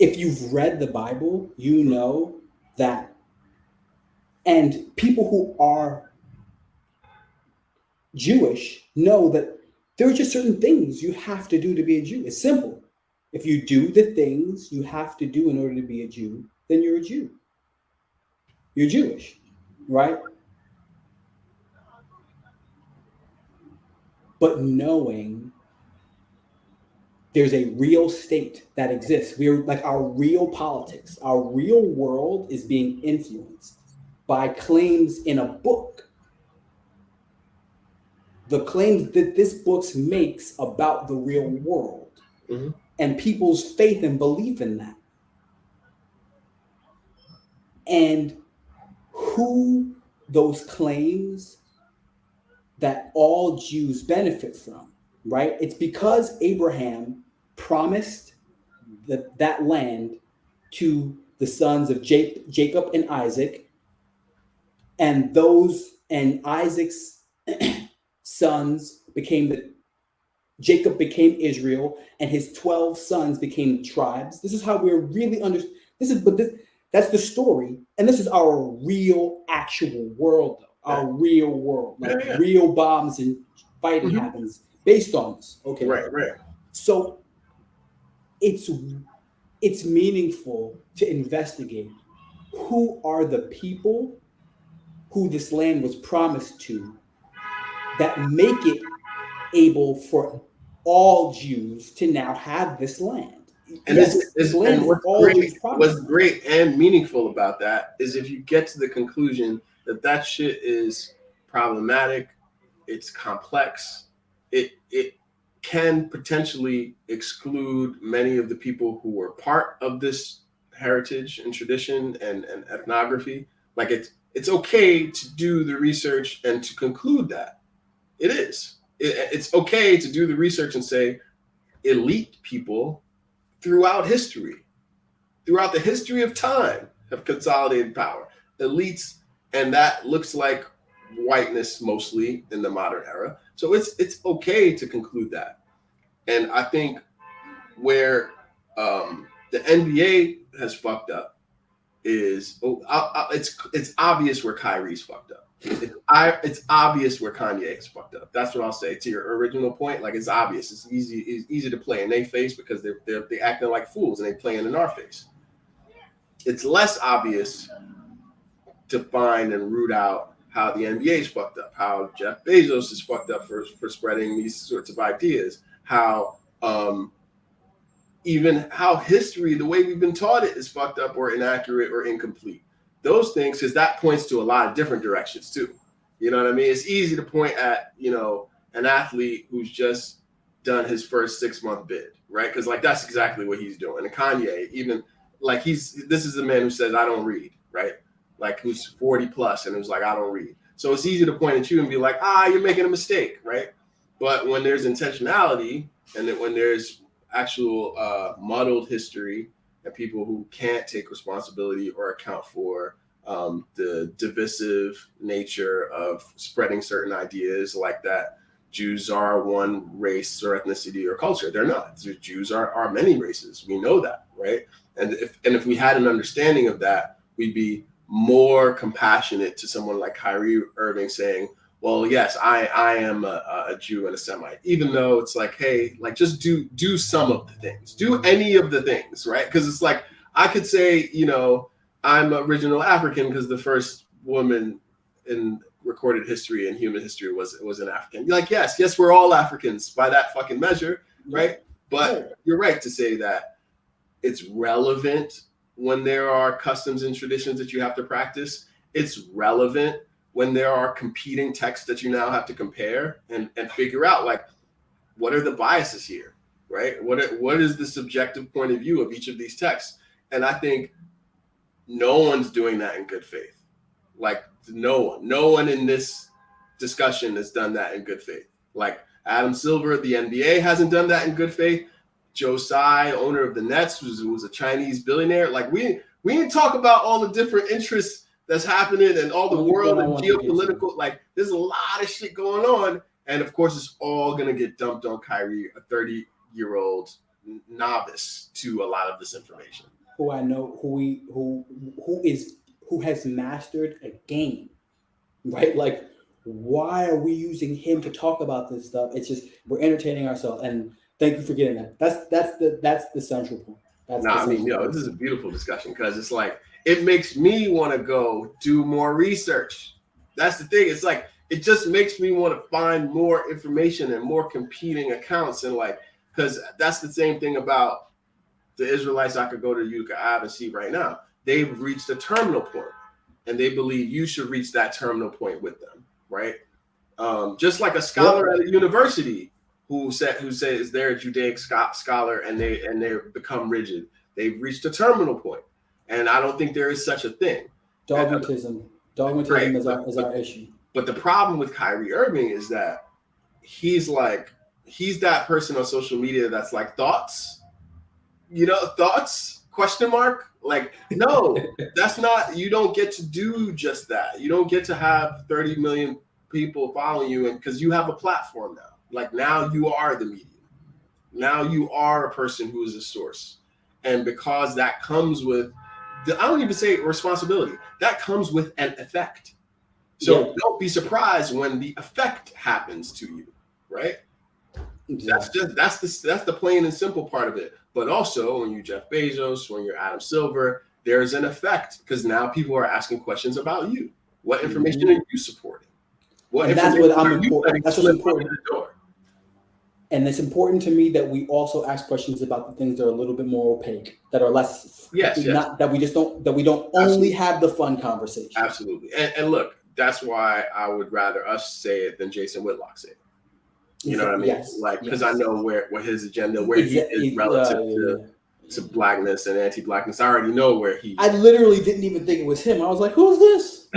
if you've read the Bible, you know that, and people who are Jewish know that there are just certain things you have to do to be a Jew. It's simple. If you do the things you have to do in order to be a Jew, then you're a Jew. You're Jewish, right? But knowing there's a real state that exists, we're like our real politics, our real world is being influenced by claims in a book. The claims that this book makes about the real world, mm-hmm. and people's faith and belief in that. And who those claims that all Jews benefit from, right? It's because Abraham promised that land to the sons of Jacob and Isaac, and Isaac's sons Jacob became Israel, and his 12 sons became tribes. This is how we're really that's the story, and this is our real, actual world, though. Our real world, like real bombs and fighting mm-hmm. happens based on this. Okay, right. So it's meaningful to investigate who are the people who this land was promised to that make it able for all Jews to now have this land. And what's great and meaningful about that is if you get to the conclusion that shit is problematic. It's complex. It can potentially exclude many of the people who were part of this heritage and tradition and ethnography. Like it's okay to do the research and to conclude that it is. It's okay to do the research and say elite people throughout history, throughout the history of time, have consolidated power. Elites, and that looks like whiteness mostly in the modern era. So it's okay to conclude that. And I think where the NBA has fucked up is it's obvious where Kyrie's fucked up. It's obvious where Kanye has fucked up. That's what I'll say to your original point. Like it's obvious. It's easy to play in their face because they're acting like fools and they playing in our face. It's less obvious to find and root out how the NBA is fucked up, how Jeff Bezos is fucked up for spreading these sorts of ideas, how even how history, the way we've been taught it, is fucked up or inaccurate or incomplete. Those things, because that points to a lot of different directions too. You know what I mean? It's easy to point at, an athlete who's just done his first 6-month bid, right? Because like that's exactly what he's doing. And Kanye, even like this is a man who says, I don't read, right? Like who's 40 plus and who's like, I don't read. So it's easy to point at you and be like, you're making a mistake, right? But when there's intentionality and that when there's actual muddled history and people who can't take responsibility or account for the divisive nature of spreading certain ideas like that Jews are one race or ethnicity or culture. They're not. Jews are many races. We know that, right? And if we had an understanding of that, we'd be more compassionate to someone like Kyrie Irving saying, well, yes, I am a Jew and a Semite, even though it's like, hey, like just do some of the things, do any of the things, right? Because it's like I could say, I'm original African because the first woman in recorded history and human history was an African. You're like, yes, we're all Africans by that fucking measure, right? But you're right to say that it's relevant when there are customs and traditions that you have to practice. It's relevant when there are competing texts that you now have to compare and figure out, like, what are the biases here, right? What is the subjective point of view of each of these texts? And I think no one's doing that in good faith. Like, no one in this discussion has done that in good faith. Like Adam Silver, the NBA hasn't done that in good faith. Joe Tsai, owner of the Nets, who was a Chinese billionaire. Like we didn't talk about all the different interests that's happening and all the world and geopolitical, like there's a lot of shit going on. And of course, it's all going to get dumped on Kyrie, a 30-year-old novice to a lot of this information. Who I know, who has mastered a game, right? Like, why are we using him to talk about this stuff? It's just, we're entertaining ourselves. And thank you for getting that. That's the central point. This is a beautiful discussion because it's like, it makes me want to go do more research. That's the thing. It's like, it just makes me want to find more information and more competing accounts. And like, because that's the same thing about the Israelites I could go to Yucca Ave and see right now. They've reached a terminal point and they believe you should reach that terminal point with them, right? Just like a scholar at a university who says they're a Judaic scholar and they become rigid. They've reached a terminal point. And I don't think there is such a thing. Dogmatism right. is our issue. But the problem with Kyrie Irving is that he's that person on social media that's like, thoughts? Thoughts? Question mark? Like, no, that's not, you don't get to do just that. You don't get to have 30 million people following you and because you have a platform now. Like now you are the medium. Now you are a person who is a source. And because that comes with, I don't even say responsibility, that comes with an effect. So don't be surprised when the effect happens to you, right? Exactly. That's the plain and simple part of it. But also when you're Jeff Bezos, when you're Adam Silver, there's an effect because now people are asking questions about you. What information are you supporting? That's what's important. And it's important to me that we also ask questions about the things that are a little bit more opaque, that are less, that we don't only have the fun conversation. Absolutely. And look, that's why I would rather us say it than Jason Whitlock say it. You know what I mean? Yes, Like, because yes. I know what his agenda, where he is relative to blackness and anti-blackness. I already know where he. I literally didn't even think it was him. I was like, "Who's this?"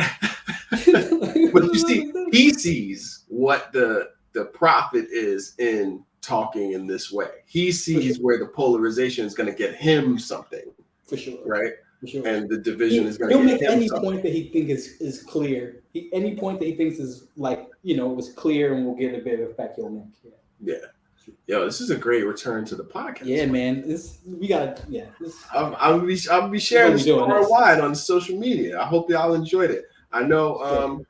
But you see, he sees what the profit is in talking in this way. He sees where the polarization is going to get him something. For sure. Right? For sure. And the division is going to get make him any something. Point that he thinks is clear. Any point that he thinks is like, was clear and will get a bit of effect, he'll make. Yeah. Yo, this is a great return to the podcast. Yeah, man. I'll be sharing this far wide on social media. I hope y'all enjoyed it. I know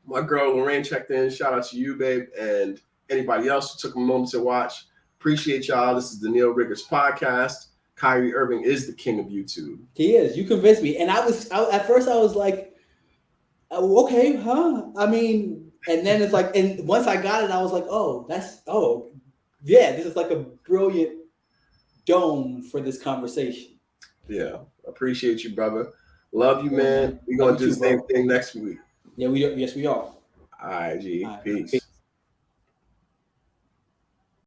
my girl Lorraine checked in. Shout out to you, babe, and anybody else who took a moment to watch. Appreciate y'all. This is the Neal Riggers podcast. Kyrie Irving is the king of YouTube. He is. You convinced me. And at first I was like, okay, huh? I mean, and then it's like, and once I got it, I was like, yeah, this is like a brilliant dome for this conversation. Yeah. Appreciate you, brother. Love you, man. We're going to do the same thing next week. Yeah, we are. Yes, we are. All right, G. Peace.